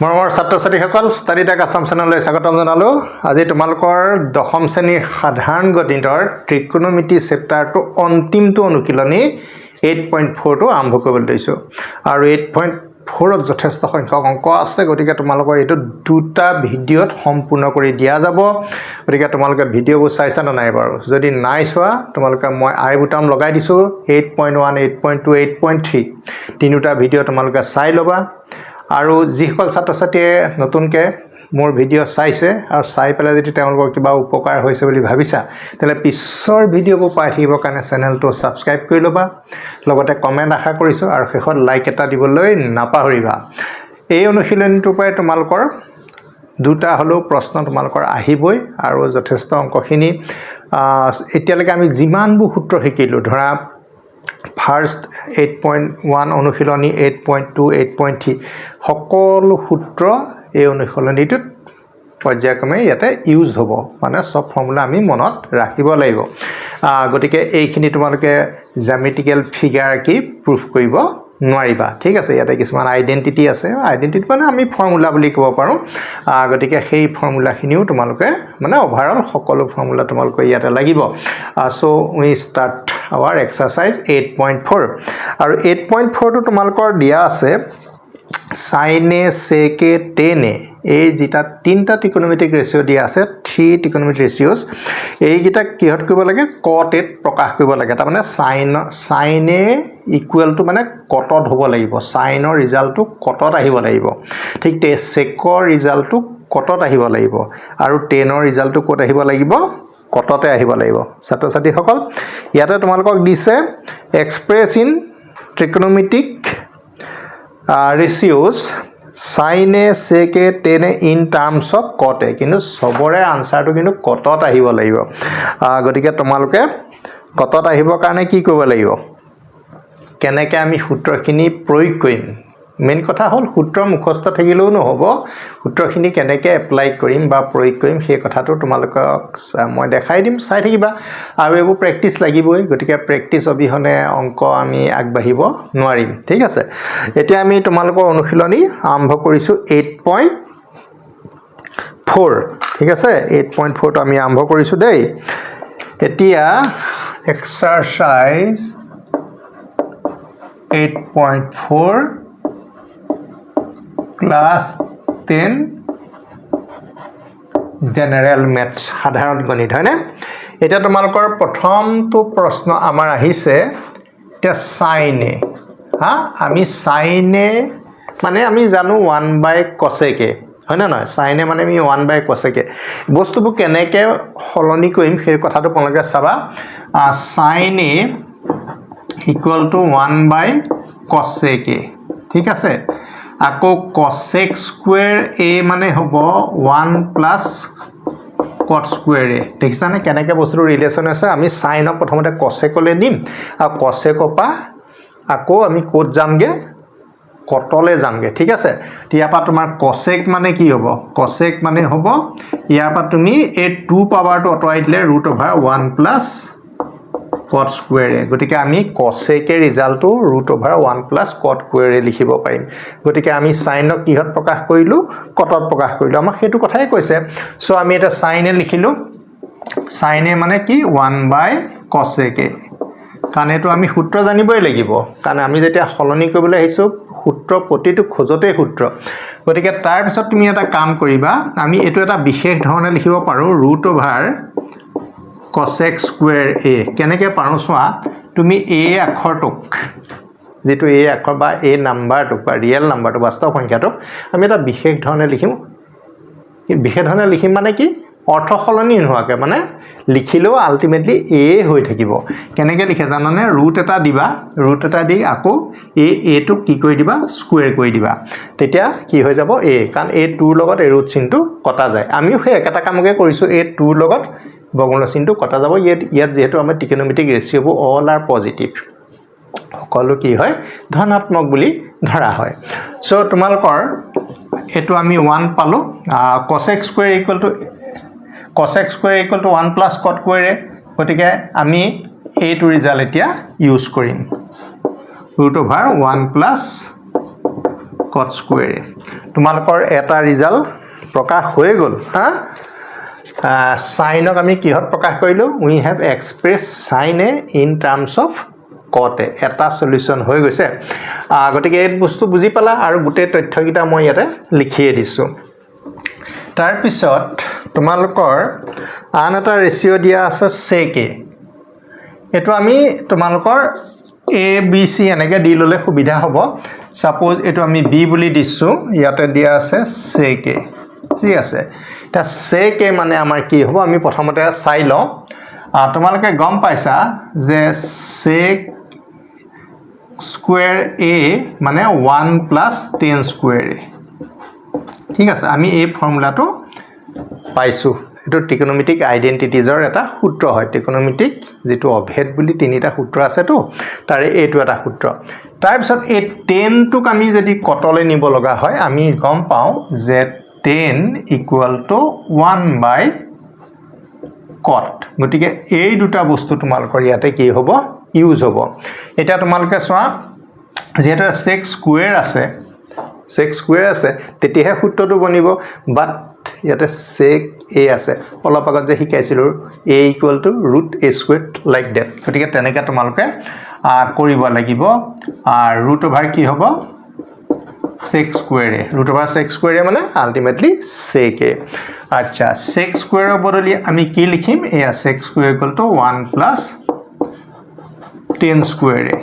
মৰমৰ ছাত্ৰ-ছাত্ৰীসকল study tech Assam চেনেললৈ স্বাগতম জনালোঁ। আজি তোমালোকৰ দশম শ্ৰেণীৰ সাধাৰণ গণিতৰ ত্ৰিকোণমিতি চেপ্টাৰটো অন্তিমটো অনুশীলনী 8.4টো আৰম্ভ কৰিবলৈ লৈছোঁ। আৰু 8.4ত যথেষ্ট সংখ্যক অংক আছে, গতিকে তোমালোকৰ এইটো দুটা ভিডিঅ'ত সম্পূৰ্ণ কৰি দিয়া যাব। গতিকে তোমালোকে ভিডিঅ'বোৰ চাইছা নে নাই বাৰু? যদি নাই চোৱা তোমালোকে মই আই বুটাম লগাই দিছোঁ 8.1, 8.2, 8.3 তিনিটা ভিডিঅ' তোমালোকে চাই ল'বা। আৰু যিসকল ছাত্ৰ-ছাত্ৰীয়ে নতুনকৈ মোৰ ভিডিঅ' চাইছে আৰু চাই পেলাই যদি তেওঁলোকৰ কিবা উপকাৰ হৈছে বুলি ভাবিছা, তেতিয়াহ'লে পিছৰ ভিডিঅ'বোৰ পাই থাকিবৰ কাৰণে চেনেলটো ছাবস্ক্ৰাইব কৰি ল'বা। লগতে কমেণ্ট আশা কৰিছোঁ আৰু শেষত লাইক এটা দিবলৈ নাপাহৰিবা। এই অনুশীলনীটোৰ পৰাই তোমালোকৰ দুটা হ'লেও প্ৰশ্ন তোমালোকৰ আহিবই আৰু যথেষ্ট অংকখিনি এতিয়ালৈকে আমি যিমানবোৰ সূত্ৰ শিকিলোঁ, ধৰা ফাৰ্ষ্ট 8.1 অনুশীলনী 8.2, 8.3 সকলো সূত্ৰ এই অনুশীলনীটোত পৰ্যায়ক্ৰমে ইয়াতে ইউজ হ'ব, মানে চব ফৰ্মুলা আমি মনত ৰাখিব লাগিব। গতিকে এইখিনি তোমালোকে জ্যামিতিকেল ফিগাৰ আঁকি প্ৰুফ কৰিব নোৱাৰিবা, ঠিক আছে। ইয়াতে কিছুমান আইডেণ্টিটি আছে, আইডেণ্টিটি মানে আমি ফৰ্মুলা বুলি ক'ব পাৰোঁ। গতিকে সেই ফৰ্মুলাখিনিও তোমালোকে মানে অভাৰঅল সকলো ফৰ্মুলা তোমালোকে ইয়াতে লাগিব। চ' উই ষ্টাৰ্ট আৱাৰ এক্সাৰচাইজ 8.4 আৰু 8.4টো তোমালোকৰ দিয়া আছে সাইনে সেকে টেনে, এই যেটা তিনিটা ত্ৰিকোণমিতিক ৰেচিঅ' দিয়া আছে, 3 ত্ৰিকোণমিতিক ৰেচিঅ'ছ, এইকেইটা কিহত কৰিব লাগে? কট এত প্ৰকাশ কৰিব লাগে। তাৰমানে সাইনে ইকুৱেলটো মানে কটত হ'ব লাগিব, সাইনৰ ৰিজাল্টটো কটত আহিব লাগিব। ঠিক তে সেকৰ ৰিজাল্টটো কটত আহিব লাগিব আৰু টেনৰ ৰিজাল্টটো ক'ত আহিব লাগিব? কটতে আহিব লাগিব। ছাত্ৰ-ছাত্ৰীসকল ইয়াতে তোমালোকক দিছে এক্সপ্ৰেছ ইন ত্ৰিকোণমিতিক ৰেচিঅ'ছ সাইনে সেকে টেনে ইন টাৰ্মছ অফ কটে, কিন্তু চবৰে আনচাৰটো কিন্তু কটত আহিব লাগিব। গতিকে তোমালোকে কটত আহিবৰ কাৰণে কি কৰিব লাগিব? কেনেকৈ আমি সূত্ৰখিনি প্ৰয়োগ কৰিম? মেইন কথা হ'ল সূত্ৰ মুখস্থ থাকিলেও নহ'ব, সূত্ৰখিনি কেনেকৈ এপ্লাই কৰিম বা প্ৰয়োগ কৰিম সেই কথাটো তোমালোকক মই দেখাই দিম, চাই থাকিবা। আৰু এইবোৰ প্ৰেক্টিচ লাগিবই, গতিকে প্ৰেক্টিচ অবিহনে অংক আমি আগবাঢ়িব নোৱাৰিম, ঠিক আছে। এতিয়া আমি তোমালোকৰ অনুশীলনী আৰম্ভ কৰিছোঁ 8.4, ঠিক আছে। 8.4টো আমি আৰম্ভ কৰিছোঁ দেই। এতিয়া এক্সাৰচাইজ 8.4 ক্লাছ 10 জেনেৰেল মেথছ, সাধাৰণ গণিত, হয়নে? এতিয়া তোমালোকৰ প্ৰথমটো প্ৰশ্ন আমাৰ আহিছে, এতিয়া সাইনে, আমি সাইনে মানে আমি জানো 1/cosec, হয়নে নহয়? সাইনে মানে আমি 1/cosec। বস্তুবোৰ কেনেকৈ সলনি কৰিম সেই কথাটো তোমালোকে চাবা। সাইনে ইকুৱেল টু 1/cosec, ঠিক আছে। আকৌ cosec স্কুৱেৰ এ মানে হ'ব 1 + cot স্কুৱেৰ এ। দেখিছানে কেনেকৈ বস্তুটো ৰিলেশ্যন আছে? আমি সাইনক প্ৰথমতে cosecলৈ নিম আৰু cosecৰ পৰা আকৌ আমি ক'ত যামগৈ? কটলৈ যামগৈ, ঠিক আছে। ইয়াৰ পৰা তোমাৰ cosec মানে কি হ'ব? cosec মানে হ'ব ইয়াৰ পৰা তুমি এই 2 পাৱাৰটো আঁতৰাই দিলে √1 + cot স্কুৱেৰ এ। গতিকে আমি cosecৰ ৰিজাল্টটো √1 + cot স্কুৱেৰ এ লিখিব পাৰিম। গতিকে আমি সাইনক কিহত প্ৰকাশ কৰিলোঁ? কটত প্ৰকাশ কৰিলোঁ। আমাক সেইটো কথাই কৈছে। চ' আমি এটা সাইনে লিখিলোঁ। সাইনে মানে কি? 1/cosec, কাৰণ এইটো আমি সূত্ৰ জানিবই লাগিব, কাৰণ আমি যেতিয়া সলনি কৰিবলৈ আহিছোঁ সূত্ৰ প্ৰতিটো খোজতেই সূত্ৰ। গতিকে তাৰপিছত তুমি এটা কাম কৰিবা, আমি এইটো এটা বিশেষ ধৰণে লিখিব পাৰোঁ, √cosec স্কুৱেৰ এ। কেনেকৈ পাৰোঁ চোৱা, তুমি এই আখৰটোক, যিটো এই আখৰ বা এই নাম্বাৰটোক বা ৰিয়েল নাম্বাৰটো, বাস্তৱ সংখ্যাটোক আমি এটা বিশেষ ধৰণে লিখিম। বিশেষ ধৰণে লিখিম মানে কি? অৰ্থ সলনি নোহোৱাকৈ, মানে লিখিলেও আল্টিমেটলি এ হৈ থাকিব। কেনেকৈ লিখে জানানে? ৰুট এটা দিবা, ৰুট এটা দি আকৌ এটোক কি কৰি দিবা? স্কুৱেৰ কৰি দিবা। তেতিয়া কি হৈ যাব? এ, কাৰণ এই 2ৰ লগত এই ৰুট চিনটো কটা যায়। আমিও সেই একেটা কামকে কৰিছোঁ, এই 2ৰ লগত বৰ্গমূল চিনটো কটা যাব। ইয়াত যিহেতু আমাৰ ত্ৰিকোণমিতিক ৰেচিঅ'বোৰ অল আৰ পজিটিভ, সকলো কি হয়? ধনাত্মক বুলি ধৰা হয়। চ' তোমালোকৰ এইটো আমি 1 পালোঁ। cosec square equal to 1 + cot square এ। গতিকে আমি এইটো ৰিজাল্ট এতিয়া ইউজ কৰিম, √1 + cot স্কুৱেৰ এ। তোমালোকৰ এটা ৰিজাল্ট প্ৰকাশ হৈ গ'ল হা সাইনক আমি কিহত প্ৰকাশ কৰিলোঁ we have express sine A in terms of cot A এটা সলিউশ্যন হৈ গৈছে গতিকে এই বস্তু বুজি পালা আৰু গোটেই তথ্যকেইটা মই ইয়াতে লিখিয়ে দিছোঁ তাৰপিছত তোমালোকৰ আন এটা ৰেচিঅ' দিয়া আছে sec a এইটো আমি তোমালোকৰ a b c এনেকৈ দি ল'লে সুবিধা হ'ব সাপোজ এইটো আমি b বুলি দিছোঁ ইয়াতে দিয়া আছে sec a ঠিক আছে এটা sec a মানে আমাৰ কি হ'ব আমি প্ৰথমতে চাই লওঁ তোমালোকে গম পাইছা যে sec square a মানে 1 plus 10 square a ঠিক আছে আমি এই ফৰ্মুলাটো পাইছোঁ এটো ট্ৰিকোনোমেট্ৰিক আইডেন্টিটিজৰ এটা সূত্ৰ হয় ট্ৰিকোনোমেট্ৰিক যেটো অভেদ বুলি তিনিটা সূত্ৰ আছে তো তাৰে এইটো এটা সূত্ৰ তাৰ পিছত এই 10 টোক আমি যদি কটলে নিব লগা হয় আমি গম পাওঁ যে 10 ইকুয়াল টু 1 বাই কট গতিকে এই দুটা বস্তু তোমালোকৰ ইয়াতে কি হ'ব ইউজ হ'ব এটা তোমালোকে চোৱা যেটা sec square আছে তেতিয়াহে সূত্ৰটো বনিব বাট ইয়াতে sec a আছে অলপ আগত যে শিকাইছিলোঁ a equal to root a squared like that গতিকে তেনেকৈ তোমালোকে কৰিব লাগিব root over কি হ'ব sec square a root over sec square a মানে ultimately sec a আচ্ছা sec square ৰ বদলি আমি কি লিখিম এয়া sec square equal to 1 plus 10 square a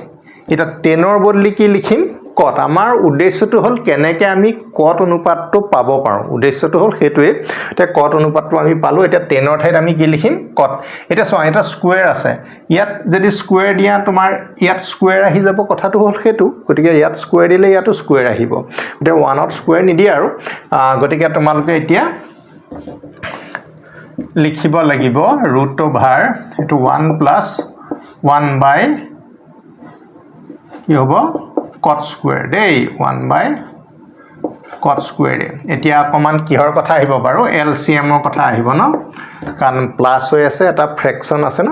এটা 10 ৰ বদলি কি লিখিম কট আমাৰ উদ্দেশ্যটো হল কেনেকৈ আমি কট অনুপাতটো পাব পাৰো উদ্দেশ্যটো হল হেতুৱে তে কট অনুপাতটো আমি পালো এটা 10 ৰ ঠাইত আমি কি লিখিম কট এটা সো এটা স্কয়াৰ আছে ইয়াত যদি স্কয়াৰ দিয়া তোমাৰ ইয়াত স্কয়াৰ আহি যাব কথাটো হল হেতু গতিকে ইয়াত স্কয়াৰ দিলে ইয়াতো স্কয়াৰ আহিব এটা 1 ত স্কয়াৰ নিদিয়ে আৰু গতিকে তোমালোকে এতিয়া লিখিব লাগিব ৰুট ওভাৰ এটো 1 plus 1 by কি হ'ব cot square দেই 1 by cot square এতিয়া অকমান কিহৰ কথা আহিব বাৰু LCM ৰ কথা আহিব ন কাৰণ প্লাস হৈ আছে এটা ফ্ৰেকশন আছে ন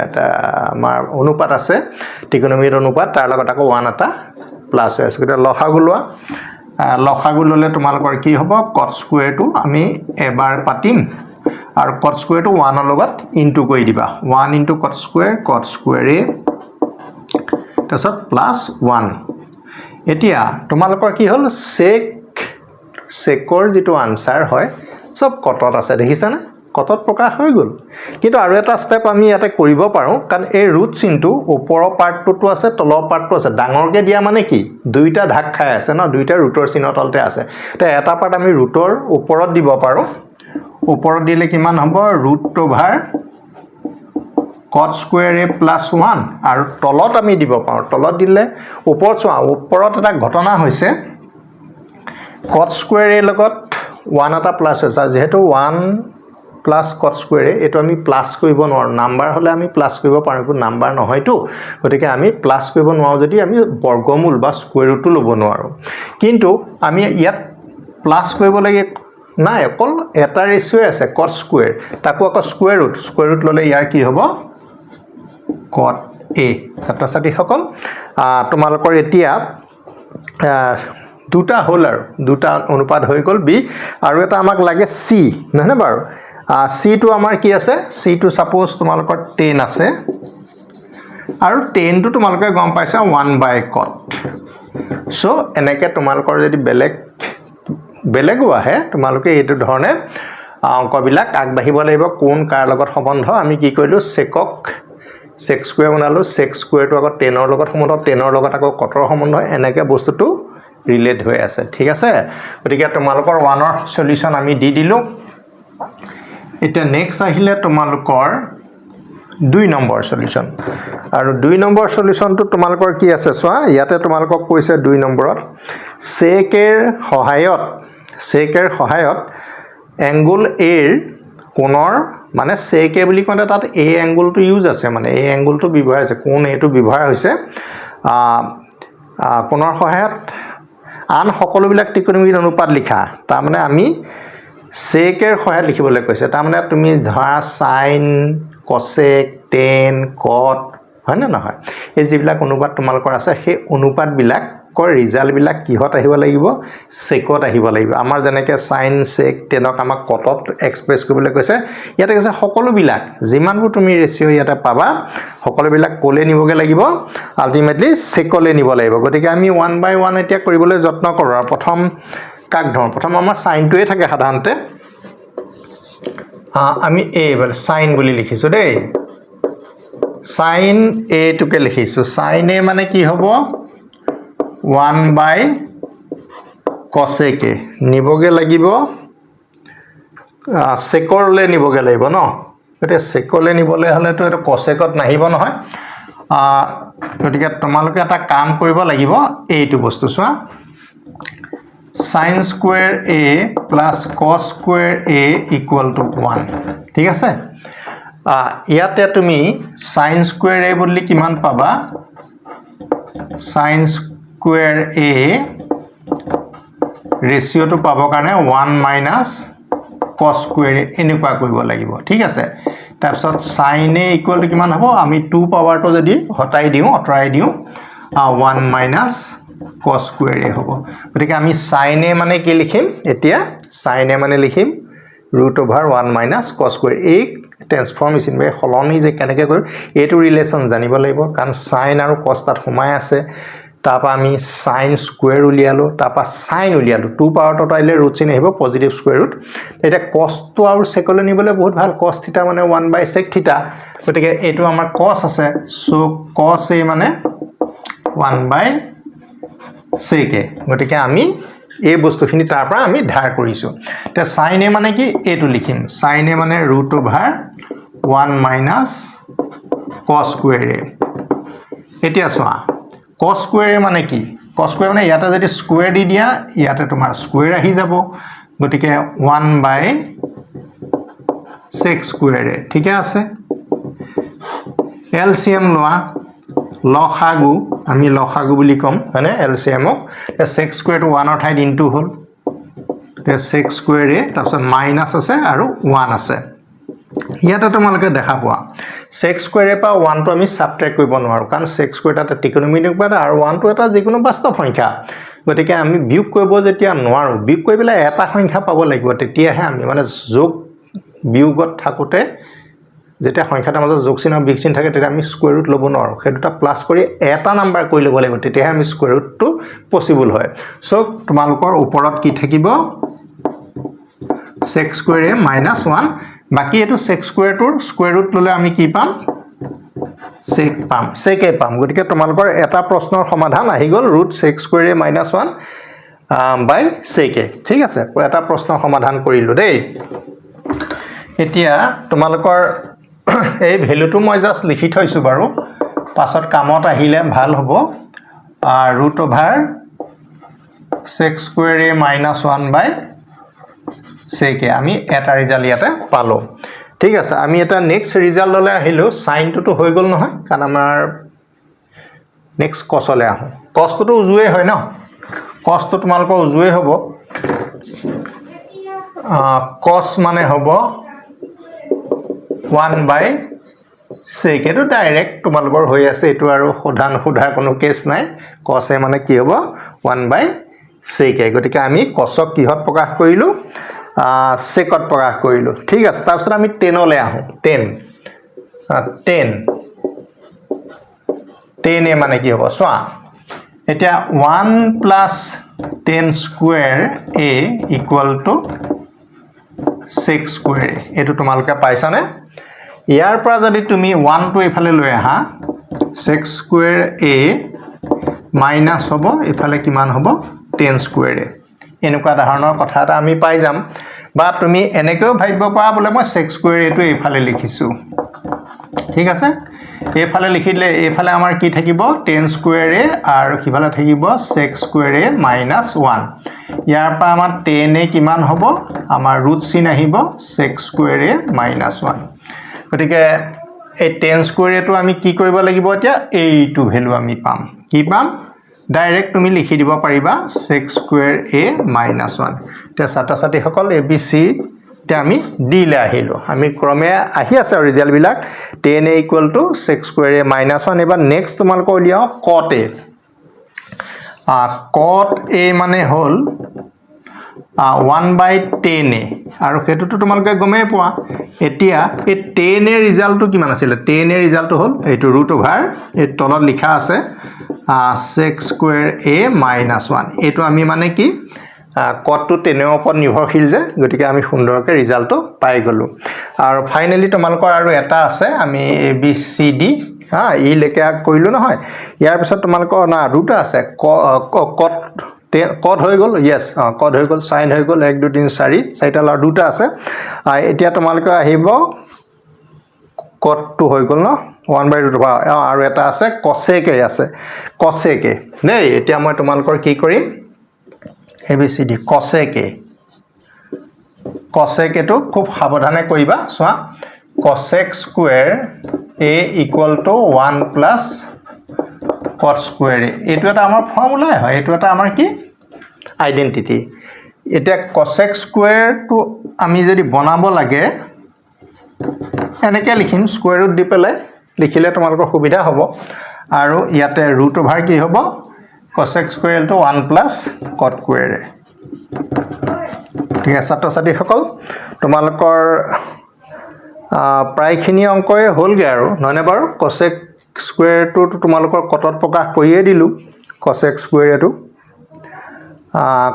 এটা আমাৰ অনুপাত আছে ত্ৰিকোণমিতিৰ অনুপাত তাৰ লগত আকৌ 1 এটা প্লাস হৈ আছে গতিকে লসাগু ললে তোমালোকৰ কি হ'ব cot square টো আমি এবাৰ পাতিম আৰু cot square টো 1 ৰ লগত ইনটু কৰি দিবা 1 into cot square a তাৰছত প্লাস 1 এতিয়া তোমালোকৰ কি হল সেকৰ যেটো আনসাৰ হয় সব কটত আছে দেখিছানে কটত প্ৰকাশ হৈ গল কিন্তু আৰু এটা স্টেপ আমি ইয়াতে কৰিব পাৰো কাৰণ এই ৰুট চিনটো ওপৰৰ পাৰ্টটো আছে তলৰ পাৰ্টটো আছে ডাঙৰকে দিয়া মানে কি দুইটা ঢাক খাই আছে ন দুইটা ৰুটৰ চিনৰ তলতে আছে তে এটা পাৰ্ট আমি ৰুটৰ ওপৰত দিব পাৰো ওপৰত দিলে কিমান হ'ব root over cot square a plus 1 আৰু তলত আমি দিব পাৰো তলত দিলে ওপৰত চোৱা ওপৰত এটা ঘটনা হৈছে cot square a লগত 1 এটা প্লাস আছে যেহেতু 1 plus cot square a এটো আমি প্লাস কৰিব নোৱাৰো নাম্বাৰ হলে আমি প্লাস কৰিব পাৰো নাম্বাৰ নহয়তো গতিকে আমি প্লাস কৰিব নোৱাৰো যদি আমি বৰ্গমূল বা স্কয়াৰ ৰুটটো লব নোৱাৰো কিন্তু আমি ইয়াত প্লাস কৰিব লাগে নাই অকল এটা ৰেচিঅ' আছে cot square তাকো আকৌ স্কয়াৰ ৰুট ললে ইয়াৰ কি হ'ব cot a ছাত্ৰ-ছাত্ৰী সকল তোমালোকৰ এতিয়া দুটা হল আৰু দুটা অনুপাত হৈ গল b আৰু এটা আমাক লাগে c নহনে বাৰু c টো আমাৰ কি আছে c টো সাপোজ তোমালোকৰ 10 আছে আৰু 10 টো তোমালোকে গম পাইছা 1 by cot সো এনেকে তোমালোকৰ যদি বেলেগ আহে তোমালোকে এইটো ধৰণে অংকবিলাক আগবাঢ়িব লাগিব কোন কাৰ লগত সম্বন্ধ আমি কি কৰিলো sec square বনালো sec square টো আকৌ 10 ৰ লগত সম্বন্ধ 10 ৰ লগত আকৌ কটৰ সম্বন্ধ এনেকে বস্তুটো ৰিলেট হৈ আছে ঠিক আছে গতিকে তোমালোকৰ 1 ৰ সলিউশন আমি দি দিলো এটা নেক্সট আহিলে তোমালোকৰ 2 নম্বৰ সলিউশন আৰু 2 নম্বৰ সলিউশনটো তোমালোকৰ কি আছে চোৱা ইয়াতে তোমালোকক কৈছে 2 নম্বৰত sec এৰ সহায়ত এংগল a ৰ কোণৰ মানে sec a বুলি কওঁতে তাত a এংগলটো ইউজ আছে মানে a এংগলটো ব্যৱহাৰ আছে কোণ এটো ব্যৱহাৰ হৈছে কোণৰ সহায়ত আন সকলোবিলাক ত্ৰিকোণমিতিৰ অনুপাত লিখা তাৰ মানে আমি sec এৰ সহায়ত লিখিবলৈ কৈছে তাৰ মানে তুমি ধৰা sin cosec tan cot হয় না নহয় এই যিবিলাক অনুপাত তোমালোকৰ আছে সেই অনুপাতবিলাক তোমালোকৰ ৰিজাল্টবিলাক কিহত আহিব লাগিব সেকত আহিব লাগিব আমাৰ যেনেকৈ সাইন সেক তেনক আমাক কটত এক্সপ্ৰেছ কৰিবলৈ কৈছে ইয়াতে কৈছে সকলোবিলাক যিমানবোৰ তুমি ৰেচিও ইয়াতে পাবা সকলোবিলাক কোলে নিবগে লাগিব আলটিমেটলি সেকলে নিব লাগিব গতিকে আমি 1/1 এতিয়া কৰিবলৈ যত্ন কৰো আৰু প্ৰথম কাক ধৰ প্ৰথম আমাৰ সাইনটোৱে থাকে সাধাৰণতে আমি a বলে সাইন বুলি লিখিছো দেই সাইন a টুকে লিখিছো সাইন a মানে কি হ'ব 1/cosec নিবগে লাগিব সেকৰলে নিবগে লাগিব ন গতে সেকলে নিবলে হলে তো এটা cosecত নাহিব নহয় গতিকে তোমালোকে এটা কাম কৰিব লাগিব এইটো বস্তু চোৱা sin square a plus cos square a equal to 1 ঠিক আছে ইয়াতে তুমি sin square a বলি কিমান পাবা sin square a ৰেচিও টো পাব কাৰণে 1 minus cos square a এনেকুৱা কৰিব লাগিব ঠিক আছে তাৰপিছত sin a equal to কিমান হ'ব আমি 2 পাৱাৰটো যদি হটাই দিও অতৰাই দিও 1 minus cos square a হ'ব গতিকে আমি sin a মানে কি লিখিম এতিয়া sin a মানে লিখিম √1 minus cos square a ট্ৰান্সফৰ্মেশন বাই হলনি যে কেনেকৈ কৰো এটো ৰিলেচন জানিব লাগিব কাৰণ sin আৰু cos তাত সোমাই আছে তাপা আমি sin square উলিয়ালো তাপা sin উলিয়ালো 2 পাৱাৰটো তাইলে ৰুট চিন আহিব পজিটিভ স্কয়াৰ ৰুট এটা cos টো আৰু সেকলে নিবলে বহুত ভাল cos থিটা মানে 1/sec থিটা গতিকে এটো আমাৰ cos আছে সো cos a মানে 1/sec গতিকে আমি এই বস্তুখিনি তাৰ পৰা আমি ধাৰ কৰিছো তে sin a মানে কি এটো লিখিম sin a মানে √1 minus cos square a এতিয়া চোৱা cos square a মানে কি cos square মানে ইয়াতে যদি স্কয়াৰ দি দিয়া ইয়াতে তোমাৰ স্কয়াৰ আহি যাব গতিকে 1/sec square a ঠিক আছে LCM লোৱা লসাগু আমি লসাগু বুলি কম মানে LCM ক sec square টো 1 ৰ ঠাইত ইনটু হল তে sec square a তাৰপিছত মাইনাস আছে আৰু 1 আছে ইয়াতে তোমালোকে দেখা পোৱা sec square a পা 1 টো আমি সাবট্ৰেক্ট কৰিব নোৱাৰো কাৰণ sec square এটা ত্ৰিকোণমিতিক পদ আৰু 1 টো এটা যিকোনো বাস্তৱ সংখ্যা গতিকে আমি বিয়োগ কৰিব যেতিয়া নোৱাৰো বিয়োগ কৰিবলৈ এটা সংখ্যা পাব লাগিব তেতিয়াহে আমি মানে যোগ বিয়োগত থাকোতে যেতিয়া সংখ্যাটাৰ মাজত যোগ চিহ্ন বিয়োগ চিহ্ন থাকে তেতিয়া আমি স্কয়াৰ ৰুট লব নোৱাৰো সেইটা প্লাস কৰি এটা নাম্বাৰ কৈ লব লাগিব তেতিয়াহে আমি স্কয়াৰ ৰুটটো পসিবল হয় সো তোমালোকৰ ওপৰত কি থাকিব sec square a -1 বাকি এটো sec square টোৰ স্কয়াৰ ৰুট ললে আমি কি পাম sec a পাম গতিকে তোমালোকৰ এটা প্ৰশ্নৰ সমাধান আহি গল √sec square a -1 by sec a ঠিক আছে এটা প্ৰশ্নৰ সমাধান কৰিলো দেই এতিয়া তোমালোকৰ এই ভ্যালুটো মই জাস্ট লিখি থৈছো বাৰু পাছত কামত আহিলে ভাল হ'ব √sec square a -1 by sec a আমি এটা ৰিজাল্ট ইয়াতে পালো ঠিক আছে আমি এটা নেক্সট ৰিজাল্ট ললে আহিলো sin টো হৈ গল নহয় কাৰণ আমাৰ নেক্সট cos লে আহো cos টো উজুৱে হয় ন cos টো তোমালোকৰ উজুৱে হ'ব cos মানে হ'ব 1/sec এটো ডাইৰেক্ট তোমালোকৰ হৈ আছে এটো আৰু সোধাৰ কোনো কেছ নাই cos এ মানে কি হ'ব 1/sec গতিকে আমি cos ক কিহত প্ৰকাশ কৰিলো secত প্ৰকাশ কৰিলো ঠিক আছে তাৰপিছত আমি 10 লে আহো 10 এ মানে কি হ'ব চোৱা এতিয়া 1 + 10 square a = sec square এটো তোমালোকে পাইছানে ইয়াৰ পৰা যদি তুমি 1 টো এফালে লৈ আহা sec square a মাইনাস হ'ব এফালে কিমান হ'ব 10 square a এনেকুৱা ধৰণৰ কথা এটা আমি পাই যাম বা তুমি এনেকৈ ভাবিব পাৰা বলে মই sec square a টো এফালে লিখিছো ঠিক আছে এফালে লিখিলে এফালে আমাৰ কি থাকিব 10 square a আৰু কিফালে থাকিব sec square a -1 ইয়াৰ পৰা আমাৰ 10 a কিমান হ'ব আমাৰ ৰুট চিন আহিব sec square a -1 গতিকে এই 10 square a টো আমি কি কৰিব লাগিব এতিয়া এইটো ভ্যালু আমি পাম কি পাম ডাইৰেক্ট তুমি লিখি দিব পাৰিবা sec square a -1 তে ছাত্ৰ-ছাত্ৰী সকল abc তে আমি d লে আহিলো আমি ক্ৰমে আহি আছে ৰিজাল্ট বিলাক 10 a = sec square a -1 এবাৰ নেক্সট তোমালোকৰ উলিয়াও cot a cot a মানে হ'ল 1/10a আৰু হেতুটো তোমালোকে গমেই পোৱা এতিয়া এই 10a ৰিজাল্টটো কিমান আছিল 10a ৰিজাল্টটো হ'ল এইটো √/, এই তলত লিখা আছে sec square a minus 1 এইটো আমি মানে কি কটটো 10 ওপৰত নিৰ্ভৰশীল যে গতিকে আমি সুন্দৰকে ৰিজাল্টটো পাই গলো আৰু ফাইনালি তোমালোকৰ আৰু এটা আছে আমি a b c d ই লেখা কৰিলো নহয় ইয়াৰ পিছত তোমালোকৰ না দুটা আছে কট হৈ গল yes কট হৈ গল সাইন হৈ গল 1 2 3 4 চাৰিটা ল দুটা আছে এতিয়া তোমালোকে আহিব কটটো হৈ গল ন 1/√, আৰু এটা আছে cosec a আছে cosec a দেই এতিয়া মই তোমালোকৰ কি কৰিম ABCD cosec a টো খুব সাৱধানে কৰিবা চোৱা cosec square a equal to 1 plus cot square a এইটো এটা আমাৰ ফৰ্মুলা হয় এইটো এটা আমাৰ কি আইডেন্টিটি এটা cosec square টো আমি যদি বনাব লাগে এনেকে লিখিম স্কয়াৰ ৰুট দি পেলাই লিখিলে তোমালোকৰ সুবিধা হ'ব আৰু ইয়াতে √/, কি হ'ব cosec square to 1 plus cot square a ঠিক আছে ছাত্ৰ-ছাত্ৰীসকল তোমালোকৰ প্ৰায়খিনি অংকয়ে হ'লগে আৰু নহনে বাৰু cosec square টো তোমালোকৰ কটত প্ৰকাশ কৰিয়ে দিলো cosec square টো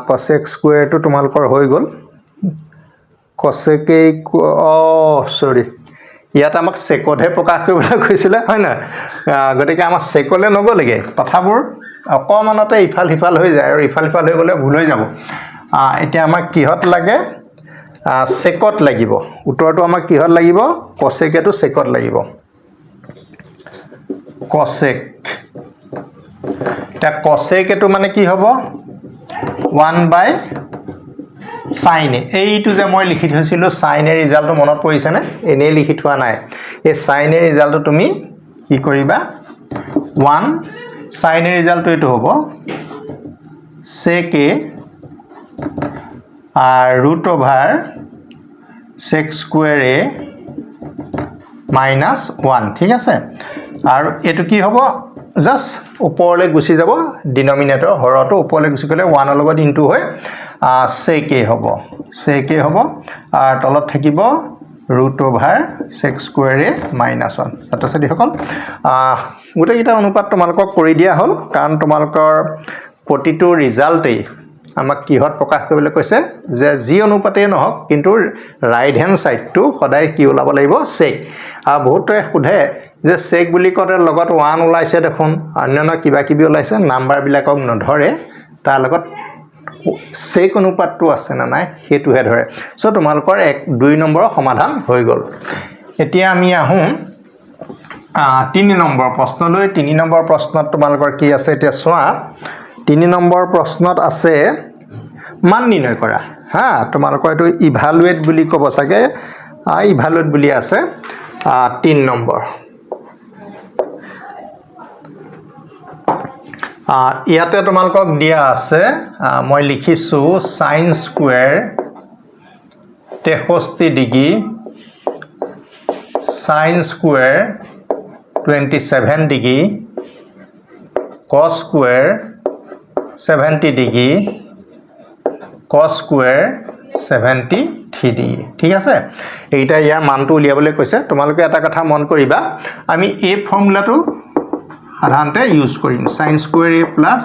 cosec square টো তোমালোকৰ হৈ গল cosec সৰি ইয়াত আমাক সেকতহে প্ৰকাশ কৰিবলৈ কৈছিলে হয় না গতিকে আমাৰ সেকলে নগলেগে কথাবোৰ অকমানতে ইফাল হিফাল হৈ যায় আৰু ইফাল হিফাল হৈ গলে ভুল হৈ যাব এতিয়া আমাক কিহত লাগে সেকত লাগিব উত্তৰটো আমাক কিহত লাগিব cosec টো সেকত লাগিব cosec তা cosec টো মানে কি হ'ব 1/sin a এইটো যে মই লিখি থৈছিলো sin a ৰিজাল্টটো মনত পৰিছে নে এনে লিখি থোৱা নাই এই sin a ৰিজাল্টটো তুমি কি কৰিবা 1 sin a ৰিজাল্টটো এটো হ'ব sec a √/, sec square a minus 1 ঠিক আছে আৰু এটো কি হ'ব জাস্ট ওপৰলৈ গুছি যাব ডিনোমিনেটৰ হৰটো ওপৰলৈ গুছি গলে 1 ৰ লগত ইনটু হৈ sec a হ'ব আৰু তলত থাকিব √/, sec square a minus 1 ছাত্ৰ-ছাত্ৰীসকল গোটেইটা অনুপাত তোমালোকক কৰি দিয়া হ'ল কাৰণ তোমালোকৰ প্ৰতিটো ৰিজাল্টেই আমাক কিহত প্ৰকাশ কৰিবলৈ কৈছে যে যি অনুপাতে নহওক কিন্তু ৰাইট হ্যান্ড সাইডটো সদায় কি ওলাব লাগিব sec আৰু বহুতে সোধে যে sec বুলি কতে লগত 1 ওলাইছে দেখোন অন্যন্য কিবা কিবি ওলাইছে নাম্বাৰ বিলাকক নধৰে তাৰ লগত sec অনুপাতটো আছে না নাই হেতুহে ধৰে সো তোমালোকৰ 2 নম্বৰৰ সমাধান হৈ গল এতিয়া আমি আহোঁ 3 নম্বৰ প্ৰশ্নলৈ 3 নম্বৰ প্ৰশ্নত তোমালোকৰ কি আছে এতিয়া চোৱা 3 নম্বৰ প্ৰশ্নত আছে মান নিৰ্ণয় কৰা হা তোমালোকৰ এটো ইভালুৱেট বুলি ক'ব চাগে ইভালুৱেট বুলি আছে 3 নম্বৰ ইয়াতে তোমালোকক দিয়া আছে মই লিখিছো sin square 63 degree sin square 27 degree cos square 70 degree cos square 73 degree ঠিক আছে এইটা ইয়াৰ মানটো উলিয়াবলৈ কৈছে তোমালোকে এটা কথা মন কৰিবা আমি এই ফৰ্মুলাটো সাধাৰণতে ইউজ কৰিম sin square a plus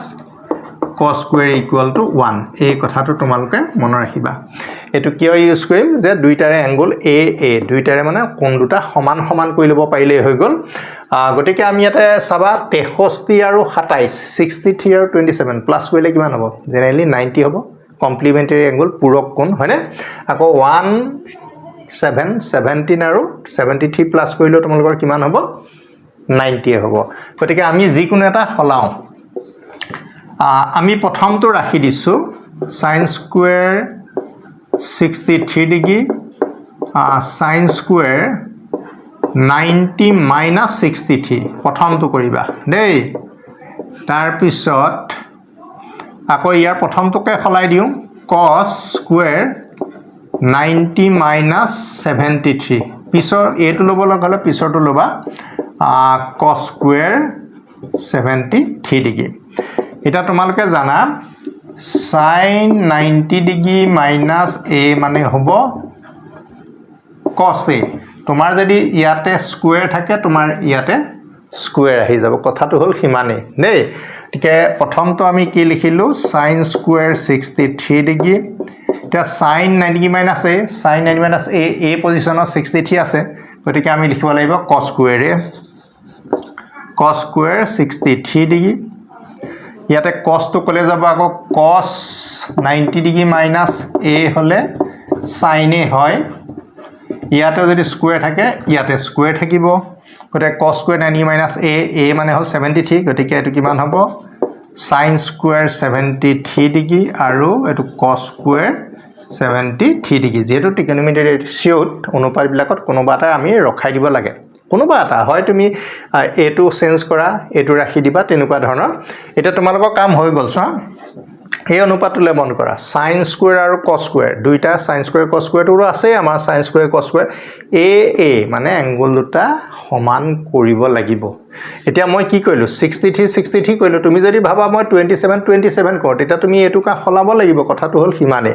cos square equal to 1 এই কথাটো তোমালোকে মনত ৰাখিবা এটো কিয় ইউজ কৰিম যে দুইটাৰে এংগল a দুইটাৰে মানে কোণ দুটা সমান সমান কৰি লব পাৰিলে হৈ গল গটিকে আমি ইয়াতে চাবা 63 আৰু 27 63 আৰু 27 প্লাস কৰিলে কিমান হ'ব জেনেৰেলি 90 হ'ব কমপ্লিমেন্টাৰী এংগল পূৰক কোণ হয়নে আকৌ 17 আৰু 73 প্লাস কৰিলে তোমালোকৰ কিমান হ'ব 90 হ'ব গটিকে আমি যি কোনো এটা হলাও আমি প্ৰথমটো ৰাখি দিছো sin square 63 degree sin square 90 minus 63 প্ৰথমটো কৰিবা দেই তাৰ পিছত আকৌ ইয়াৰ প্ৰথমটোকে খলাই দিও cos square 90 minus 73 পিছৰ এটো লব লগলে পিছৰটো লবা cos square 73 ডিগ্ৰী এটা তোমালোকে জানা sin 90 ডিগ্ৰী মাইনাছ a মানে হ'ব cos a তোমাৰ যদি ইয়াতে স্কোয়াৰ থাকে তোমাৰ ইয়াতে স্কোয়াৰ আহি যাব কথাটো হ'ল সিমানেই দেই গতিকে প্ৰথমটো আমি কি লিখিলো sin স্কোয়াৰ 63 ডিগ্ৰী এতিয়া sin 90 degree minus a sin 90 minus a পজিশনত 63 আছে গতিকে আমি লিখিব লাগিব cos স্কোয়াৰ 63 ডিগ্ৰী ইয়াতে cos তো কলে যাব আকৌ cos 90 ডিগ্ৰী মাইনাছ a হলে sin a হয় ইয়াতে যদি স্কোয়াৰ থাকে ইয়াতে স্কোয়াৰ থাকিব গতে cos স্কোয়াৰ 90 মাইনাছ a মানে হল 73 গতিকে এটো কিমান হ'ব sin স্কোয়াৰ 73 ডিগ্ৰী আৰু এটো cos স্কোয়াৰ 73 ডিগ্ৰী যেটো ট্ৰিগনোমেট্ৰি ৰেশিওত অনুপাত বিলাকত কোনোবা এটা আমি ৰখাই দিব লাগে কোনোবা এটা হয় তুমি এটো চেঞ্জ কৰা এটো ৰাখি দিবা তেনেকুৱা ধৰণৰ এটা তোমালোকৰ কাম হৈ গল ছা এই অনুপাতটো বন্ধ কৰা sin স্কয়াৰ আৰু cos স্কয়াৰ দুইটা sin স্কয়াৰ cos স্কয়াৰটো আছে আমাৰ sin square cos square a মানে এংগল দুটা সমান কৰিব লাগিব এতিয়া মই কি কইলো 63 কইলো তুমি যদি ভাবা মই 27 কৰ তেতিয়া তুমি এটো কা খলাব লাগিব কথাটো হল হিমানে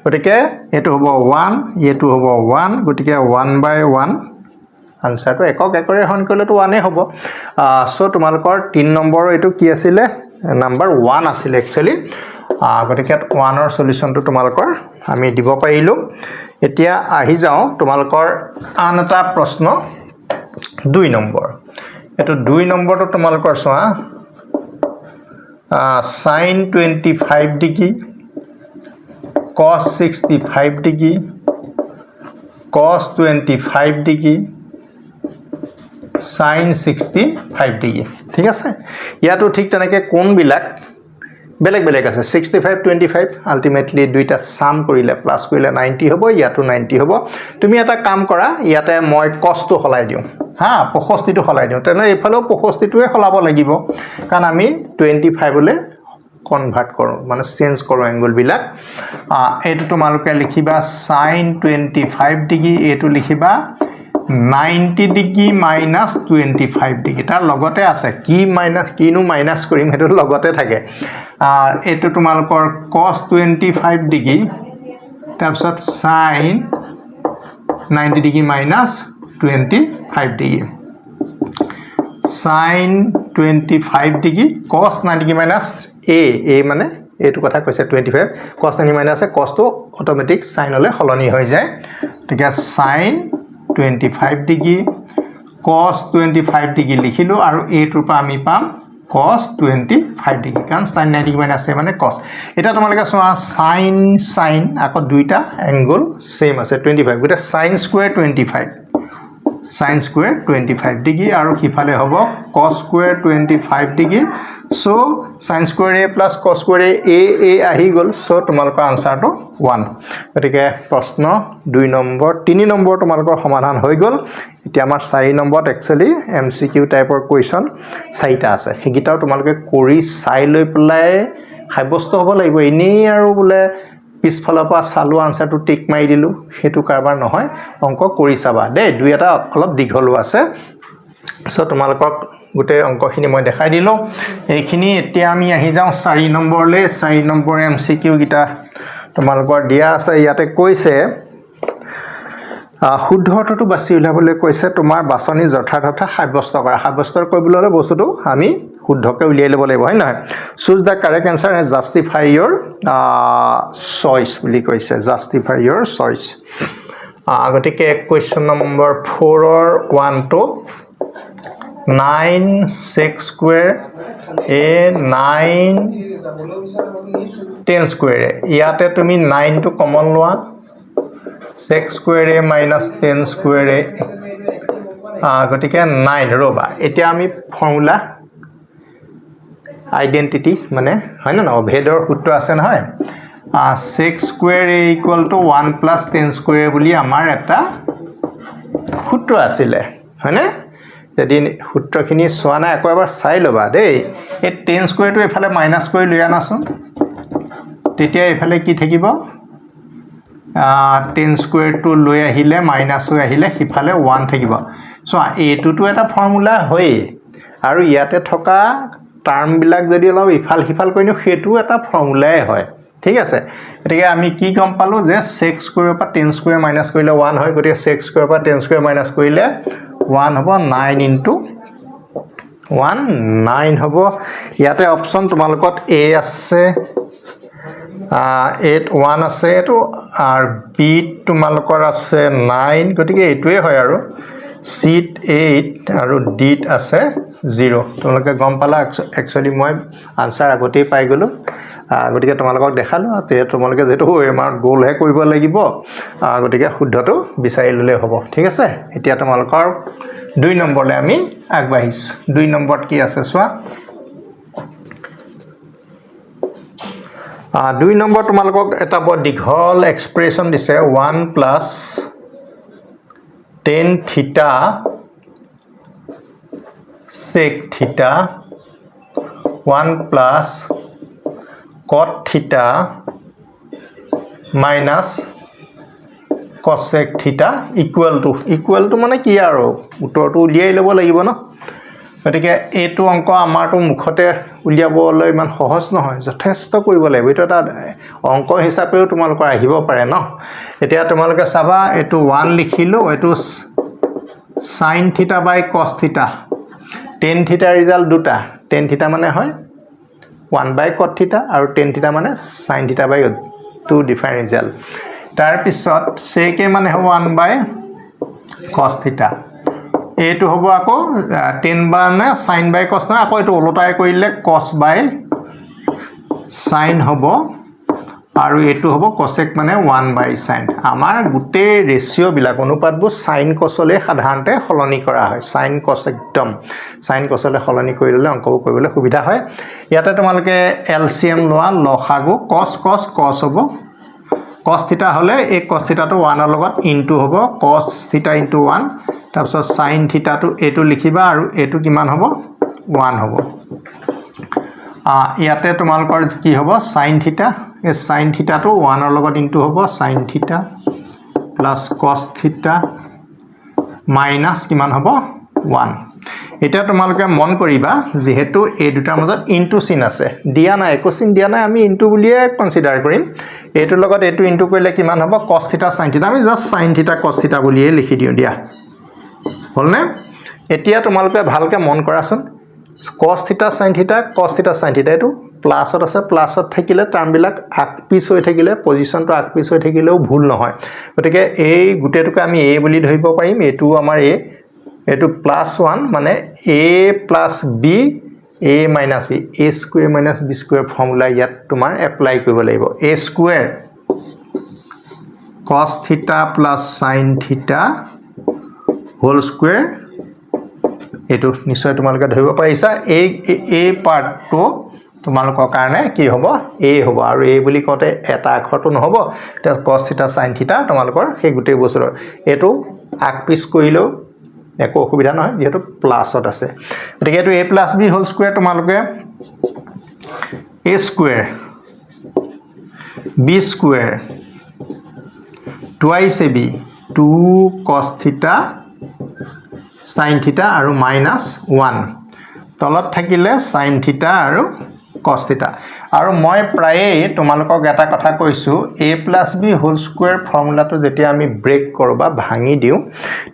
গতিকে এটো হ'ব 1 এটো হ'ব 1 গতিকে 1/1 আনসাৰটো একক একৰে হন কলেটো 1 হ'ব সো তোমালোকৰ 3 নম্বৰ এটো কি আছিল নাম্বাৰ 1 আছিল একচুয়ালি গতিকে 1 ৰ সলিউশনটো তোমালোকৰ আমি দিব পাৰিলো এতিয়া আহি যাও তোমালোকৰ আন এটা প্ৰশ্ন 2 নম্বৰ এটো 2 নম্বৰটো তোমালোকৰ চোৱা sin 25 degree cos 65 degree cos 25 degree sin 65 degree ঠিক আছে ইয়াতো ঠিক তেনেকে কোন বিলাক বেলেগ আছে 65 25 আলটিমেটলি দুইটা সাম কৰিলে প্লাস কৰিলে 90 হ'ব ইয়াতো 90 হ'ব তুমি এটা কাম কৰা ইয়াতে মই cos তো হলাই দিও হা 65 টো হলাই দিও তেনে এফালেও 65 টোৱে হলাব লাগিব কাৰণ আমি 25 লে কনভাৰ্ট কৰো মানে চেঞ্জ কৰো এংগল বিলাক এটো তোমালোকে লিখিবা sin 25 ডিগ্ৰী এটো লিখিবা 90 ডিগ্ৰী মাইনাস 25 ডিগ্ৰী তাৰ লগতে আছে কি মাইনাস কিনো মাইনাস কৰিম হেটো লগতে থাকে এটো তোমালোকৰ cos 25 ডিগ্ৰী তাৰপিছত sin 90 degree minus 25 degree sin 25 degree cos 90 degree minus a মানে এটো কথা কৈছে 25 cos 90 মাইনাস cos তো অটোমেটিক sin হলে হলনি হৈ যায় ঠিক আছে sin 25 ডিগ্ৰী cos 25 ডিগ্ৰী লিখিলো আৰু এটোৰ পৰা আমি পাম cos 25 ডিগ্ৰী কাৰণ sin 90 ডিগ্ৰী মাইনাস মানে cos এটা তোমালোকে চোৱা sin আকৌ দুইটা এংগল সেম আছে 25 গটা sin স্কয়াৰ 25 ডিগ্ৰী আৰু কিফালে হ'ব cos square 25 degree so sin square a plus cos square a আহি গল সো তোমালোকৰ আনসাৰটো 1 গতিকে প্ৰশ্ন 2 নম্বৰ 3 নম্বৰ তোমালোকৰ সমাধান হৈ গল এতিয়া আমাৰ 4 নম্বৰত একচুয়ালি এমসিকিউ টাইপৰ কোৱেশ্চন 4টা আছে হেগিটাও তোমালোকে কৰি চাই লৈ প্লাই সাব্যস্ত হ'ব লাগিব এনে আৰু বলে পিছফালৰ পৰা চালু আনসাৰটো টিক মাৰি দিলো হেতু কাৰবাৰ নহয় অংক কৰি চাবা দে দুই এটা অলপ দীঘল আছে সো তোমালোকক গুটে অংকখিনি মই দেখাই দিলো এইখিনি এতিয়া আমি আহি যাও 4 নম্বৰলে 4 নম্বৰ এমসিকিউ গিটা তোমালোকৰ দিয়া আছে ইয়াতে কৈছে শুদ্ধটো বাছি উলাবলৈ কৈছে তোমাৰ বাছনি যথাযথ সাব্যস্ত কৰা সাব্যস্ত কৰিবলৈ বস্তুটো আমি শুদ্ধকে উলিয়াই ল'ব লাগিব হয় নহয় choose the correct answer and justify your choice বুলি কৈছে জাস্টিফাই ইয়োর চয়েস আগতিকে কোয়েশ্চন নম্বৰ 4 ৰ 1 to 9 6 square a 9 10 square ইয়াতে তুমি 9 টো কমন লোৱা 6 square a minus 10 square a গটিকে 9 ৰবা এতিয়া আমি ফৰ্মুলা আইডেন্টিটি মানে হয় না ভেদৰ সূত্ৰ আছে নহয় 6 square a equal to 1 plus 10 square বুলি আমাৰ এটা সূত্ৰ আছিল হয়নে যদি সূত্ৰখিনি সোৱা না একবাৰ চাই লবা দেই এই 10 square টো এফালে মাইনাস কৰি লৈ আনাছোন তেতিয়া এফালে কি থাকিব 10 square টো লৈ আহিলে মাইনাস হৈ আহিলে হিফালে 1 থাকিব সো এটো এটা ফৰ্মুলা হয় আৰু ইয়াতে থকা টাৰ্মবিলাক যদি অলপ ইফাল সিফাল কৰি নিওঁ সেইটো এটা ফৰ্মুলাই হয় ঠিক আছে গতিকে আমি কি গম পালোঁ যে sec স্কোয়াৰৰ পৰা tan স্কোয়াৰ মাইনাছ কৰিলে 1 হয় গতিকে sec স্কোয়াৰৰ পৰা tan স্কোয়াৰ মাইনাছ কৰিলে 1 হ'ব 9 into 1 9 হ'ব ইয়াতে অপশ্যন তোমালোকত a আছে 8 1 আছে এটো আৰু b তোমালোকৰ আছে 9 গতিকে এইটোৱে হয় আৰু c 8 আৰু d আছে 0 তোমালোকে গম পালা একচুয়ালি মই আনসাৰ আগতেই পাই গলো গতিকে তোমালোকক দেখালো তে তোমালোকে যেটো এমাৰ গোলহে কৰিব লাগিব গতিকে শুদ্ধটো বিচাৰি ললে হ'ব ঠিক আছে এতিয়া তোমালোকৰ 2 নম্বৰলে আমি আগবাঢ়িছ 2 নম্বৰত কি আছে সোৱা 2 নম্বৰ তোমালোকক এটা বৰ দীঘল এক্সপ্ৰেছন দিছে 1 plus tan theta sec theta 1 plus cot theta minus cosec theta equal to মানে কি আৰু উত্তৰটো উলিয়াই ল'ব লাগিব ন গতিকে এইটো অংক আমাৰটো মুখতে উলিয়াবলৈ ইমান সহজ নহয় যথেষ্ট কৰিব লাগিব এটা এটা অংক হিচাপেও তোমালোকৰ আহিব পাৰে ন এতিয়া তোমালোকে চাবা এটো 1 লিখিলো এটো sin theta by cos theta tan theta result দুটা tan theta মানে হয় 1 by cot theta আৰু tan theta মানে sin theta by 2 different result তাৰ পিছত sec মানে হ'ব 1 by cos theta এইটো হ'ব আকৌ tan মানে sin by cos না আকৌ এটো উলটাই কৰিলে cos by sin হ'ব আৰু এটো হ'ব cosec মানে 1 by sin আমাৰ গুটে ৰেশিও বিলাক অনুপাতবোৰ sin cosলে সাধাৰণতে হলনি কৰা হয় sin cos একদম sin cosলে হলনি কৰিলে অংকবোৰ কৰিবলৈ সুবিধা হয় ইয়াতে তোমালোকে LCM লোৱা লসাগু cos হ'ব cos theta হলে এই cos theta টো 1 ৰ লগত ইনটু হ'ব cos theta into 1 তাৰপিছত sin theta টো এটো লিখিবা আৰু এটো কিমান হ'ব 1 হ'ব ইয়াতে তোমালোকৰ কি হ'ব sin theta এই sin theta টো 1 ৰ লগত ইনটু হ'ব sin theta plus cos theta minus কিমান হ'ব 1 এটা তোমালোকে মন কৰিবা যেহেতু এই দুটাৰ মাজত ইনটু চিন আছে দিয়া নাই একো চিন দিয়া নাই আমি ইনটু বুলিয়ে কনসিডাৰ কৰিম এটোৰ লগত এটো ইনটু কৰিলে কিমান হ'ব cos theta sin theta আমি just sin theta cos theta বুলিয়ে লিখি দিও দিয়া হলনে এতিয়া তোমালোকে ভালকে মন কৰাচোন cos theta sin theta এটো প্লাসত আছে প্লাসত থাকিলে টার্ম বিলাক আকপিছ হৈ থাকিলে পজিশনটো আকপিছ হৈ থাকিলেও ভুল নহয় গতিকে এই গুটেটোকে আমি a বুলি ধৰিব পাৰিম এটো আমাৰ a এটো +1 মানে a plus b a minus b a square minus b square formula ইয়াত তোমাৰ এপ্লাই কৰিব লাগিব a square cos theta plus sin theta whole square এটো নিশ্চয় তোমালোকে ধৰিব পাৰিছা এই পাৰ্টটো তোমালোকৰ কাৰণে কি হ'ব a হ'ব আৰু a বুলি কতে এটা আখৰটো নহব এটা cos theta sin theta তোমালোকৰ সেই গুটে বছৰ এটো আকপিছ কৰিলেও একো অসুবিধা নহয় যেহেতু প্লাসত আছে গতিকে এটো a plus b whole square তোমালোকে a square b square twice ab 2 cos theta sin theta আৰু minus 1 তলত থাকিলে sin theta আৰু cos theta আৰু মই প্ৰায়ে তোমালোকক এটা কথা কৈছো a plus b whole square ফৰ্মুলাটো যেতিয়া আমি ব্ৰেক কৰো বা ভাঙি দিও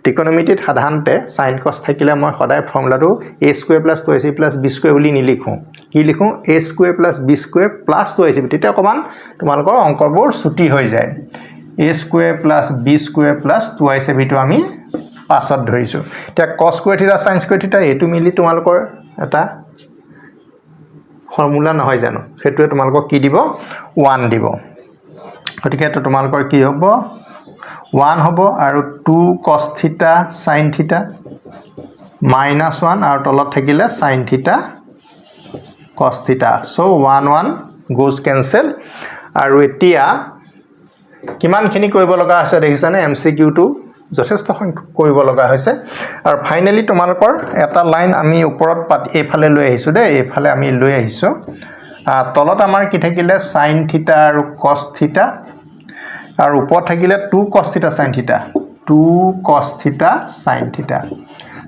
ত্ৰিকোণমিতিত সাধাৰণতে sin cos থাকিলে মই সদায় ফৰ্মুলাটো a square plus 2ac plus b square বুলি নিলিখো কি লিখো a square plus b square plus 2ac তেতিয়া অকমান তোমালোকৰ অংকবোৰ ছুটি হৈ যায় a square plus b square plus 2ac টো আমি পাছত ধৰিছো এতিয়া cos square theta sin square theta এটো মিলি তোমালোকৰ এটা ফৰ্মুলা নহয় জানো সেটোৱে তোমালোকক কি দিব 1 দিব গতিকে এটো তোমালোকৰ কি হ'ব 1 হ'ব আৰু 2 cos theta sin theta minus 1 আৰু তলত থাকিলে sin theta cos theta so 1 1 goes cancel আৰু এতিয়া কিমানখিনি কৰিব লগা আছে দেখিছানে MCQ টো যথেষ্ট সংখ্যক কৰিব লগা হৈছে আৰু ফাইনালি তোমালোকৰ এটা লাইন আমি ওপৰত এফালে লৈ আহিছো দে এফালে আমি লৈ আহিছো তলত আমাৰ কি থাকিলে sin theta আৰু cos theta আৰু ওপৰত থাকিলে 2 cos theta sin theta 2 cos theta sin theta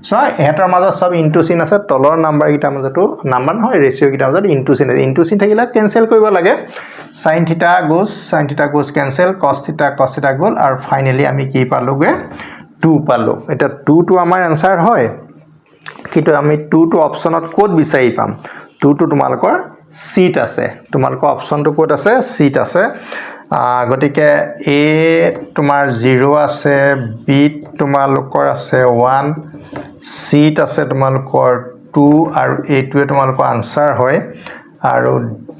so এহেতৰ মাজত সব ইনটু চিন আছে তলৰ নাম্বাৰ গিটা মাজতো নাম্বাৰ নহয় ৰেশিও গিটা মাজত ইনটু চিন আছে ইনটু চিন থাকিলে কেনসেল কৰিব লাগে sin θ গোস কেনসেল cos θ গল আৰু ফাইনালি আমি কি পালোগে 2 পালো এটা 2 টো আমাৰ आंसर হয় কিন্তু আমি 2 টো অপচনত কোড বিচাৰি পাম 2 টো তোমালোকৰ সিট আছে তোমালোকৰ অপচনটো কোড আছে সিট আছে গটিকে a তোমাৰ 0 আছে b তোমালোকৰ আছে 1 সিট আছে তোমালোকৰ 2 আৰু a টোৱে তোমালোকৰ आंसर হয় আৰু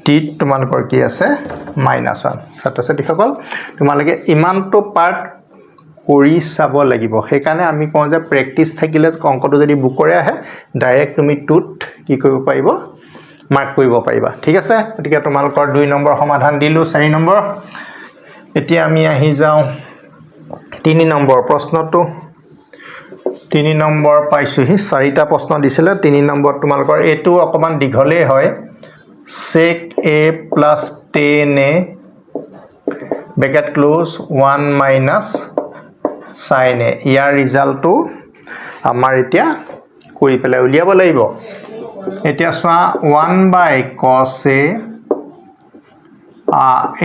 d তোমালোকৰ কি আছে -1 ছাত্ৰ-ছাত্ৰীসকল তোমালোকে ইমানটো পাৰ্ট কৰি চাব লাগিব সেইকাৰণে আমি কওঁ যে প্ৰেক্টিস থাকিলে অংকটো যদি বুকৰে আহে ডাইৰেক্ট তুমি টুত কি কৰিব পাৰিব মাৰ্ক কৰিব পাৰিবা ঠিক আছে গতিকে তোমালোকৰ 2 নম্বৰ সমাধান দিলো 4 নম্বৰ এতিয়া আমি আহি যাও 3 নম্বৰ প্ৰশ্নটো 3 নম্বৰ পাইছোহি 4টা প্ৰশ্ন দিছিলে 3 নম্বৰ তোমালোকৰ এটো অকমান দীঘলে হয় sec a plus tan a bracket close 1 minus sin a ইয়াৰ ৰিজাল্টটো আমাৰ এতিয়া কৰি পেলাই উলিয়াব লাগিব এতিয়া সোৱা 1 by cos a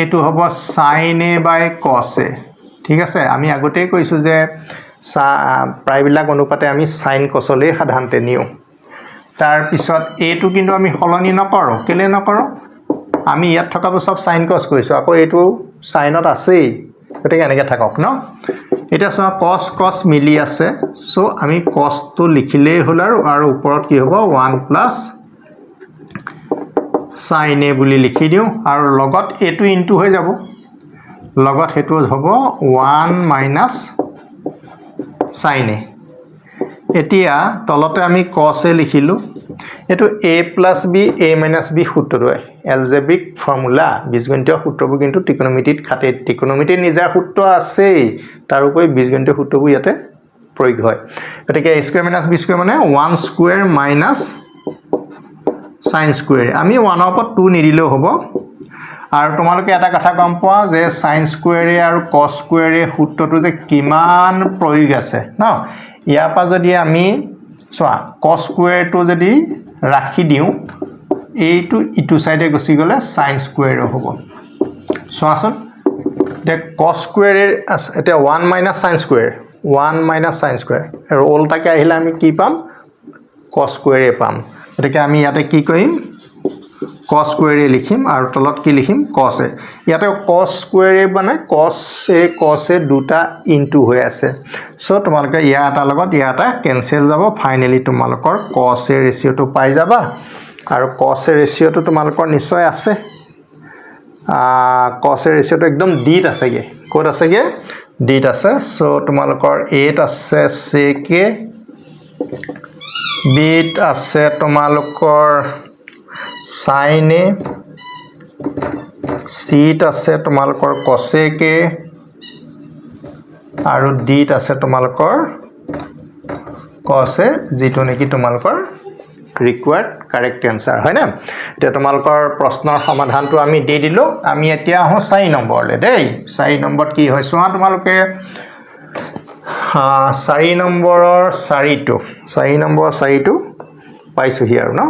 এটো হ'ব sin a by cos a ঠিক আছে আমি আগতেই কৈছো যে প্ৰায়বিলাক অনুপাতে আমি sin cos লৈ সাধাৰণতে নিও তাৰ পিছত এটো কিন্তু আমি হলনি নকৰো কেলে নকৰো আমি ইয়াত থকা সব sin cos কৰিছো আকৌ এটো sinত আছে গতিকে এনেকৈ থাকক ন এটা সোৱা cos মিলি আছে সো আমি cos টো লিখিলেই হল আৰু ওপৰত কি হ'ব 1 plus sin a বুলি লিখি দিও আৰু লগত এটো ইনটু হৈ যাব লগত হেতু হ'ব 1 minus sin a এতিয়া তলতে আমি cos a লিখিলো এটো a plus b a minus b সূত্ৰটো এলজেব্ৰিক ফৰ্মুলা বীজগণিতীয় সূত্ৰবোৰ কিন্তু ত্ৰিকোণমিতিত খাতে ত্ৰিকোণমিতিৰ নিজা সূত্ৰ আছে তাৰ উপৰি বীজগণিতীয় সূত্ৰবোৰ ইয়াতে প্ৰয়োগ হয় গতিকে a square minus b square মানে 1 স্কয়াৰ minus sin স্কয়াৰ আমি 1 ৰ ওপৰত 2 নিদিলেও হ'ব আৰু তোমালোকে এটা কথা গম পোৱা যে sin স্কয়াৰ আৰু cos স্কয়াৰ সূত্ৰটো যে কিমান প্ৰয়োগ আছে ন ইয়াৰ পা যদি আমি সোৱা cos স্কয়াৰটো যদি ৰাখি দিও এইটো ইটো সাইডে গুছি গলে sin স্কয়াৰ হ'ব সোৱাচোন তে cos স্কয়াৰ এটা 1 minus sin square 1 minus sin square আৰু উল্টাকে আহিলে আমি কি পাম cos স্কয়াৰ পাম গতিকে আমি ইয়াতে কি কৰিম cos স্কয়াৰ লিখিম আৰু তলত কি লিখিম cos a ইয়াতে cos স্কয়াৰ মানে cos a দুটা ইনটু হৈ আছে সো তোমালোকে ইয়াটা লগত ইয়াটা কেনসেল যাব ফাইনালি তোমালোকৰ cos a ৰেশিওটো পাই যাবা আৰু cos a ৰেশিওটো তোমালোকৰ নিশ্চয় আছে cos a ৰেশিওটো একদম ডিট আছেগে কোড আছেগে ডিট আছে সো তোমালোকৰ 8 আছে sec a বিট আছে তোমালোকৰ sin a সিট আছে তোমালোকৰ cos a আৰু ডিট আছে তোমালোকৰ cos a যেটো নেকি তোমালোকৰ ৰিকোয়াৰ্ড কাৰেক্ট আনসাৰ হয় না এটা তোমালোকৰ প্ৰশ্নৰ সমাধানটো আমি দি দিলো আমি এতিয়া হ 4 নম্বৰলে দেই 4 নম্বৰত কি হয় সোৱা তোমালোকে 4 নম্বৰৰ 4টো পাইছো হিয়াৰ ন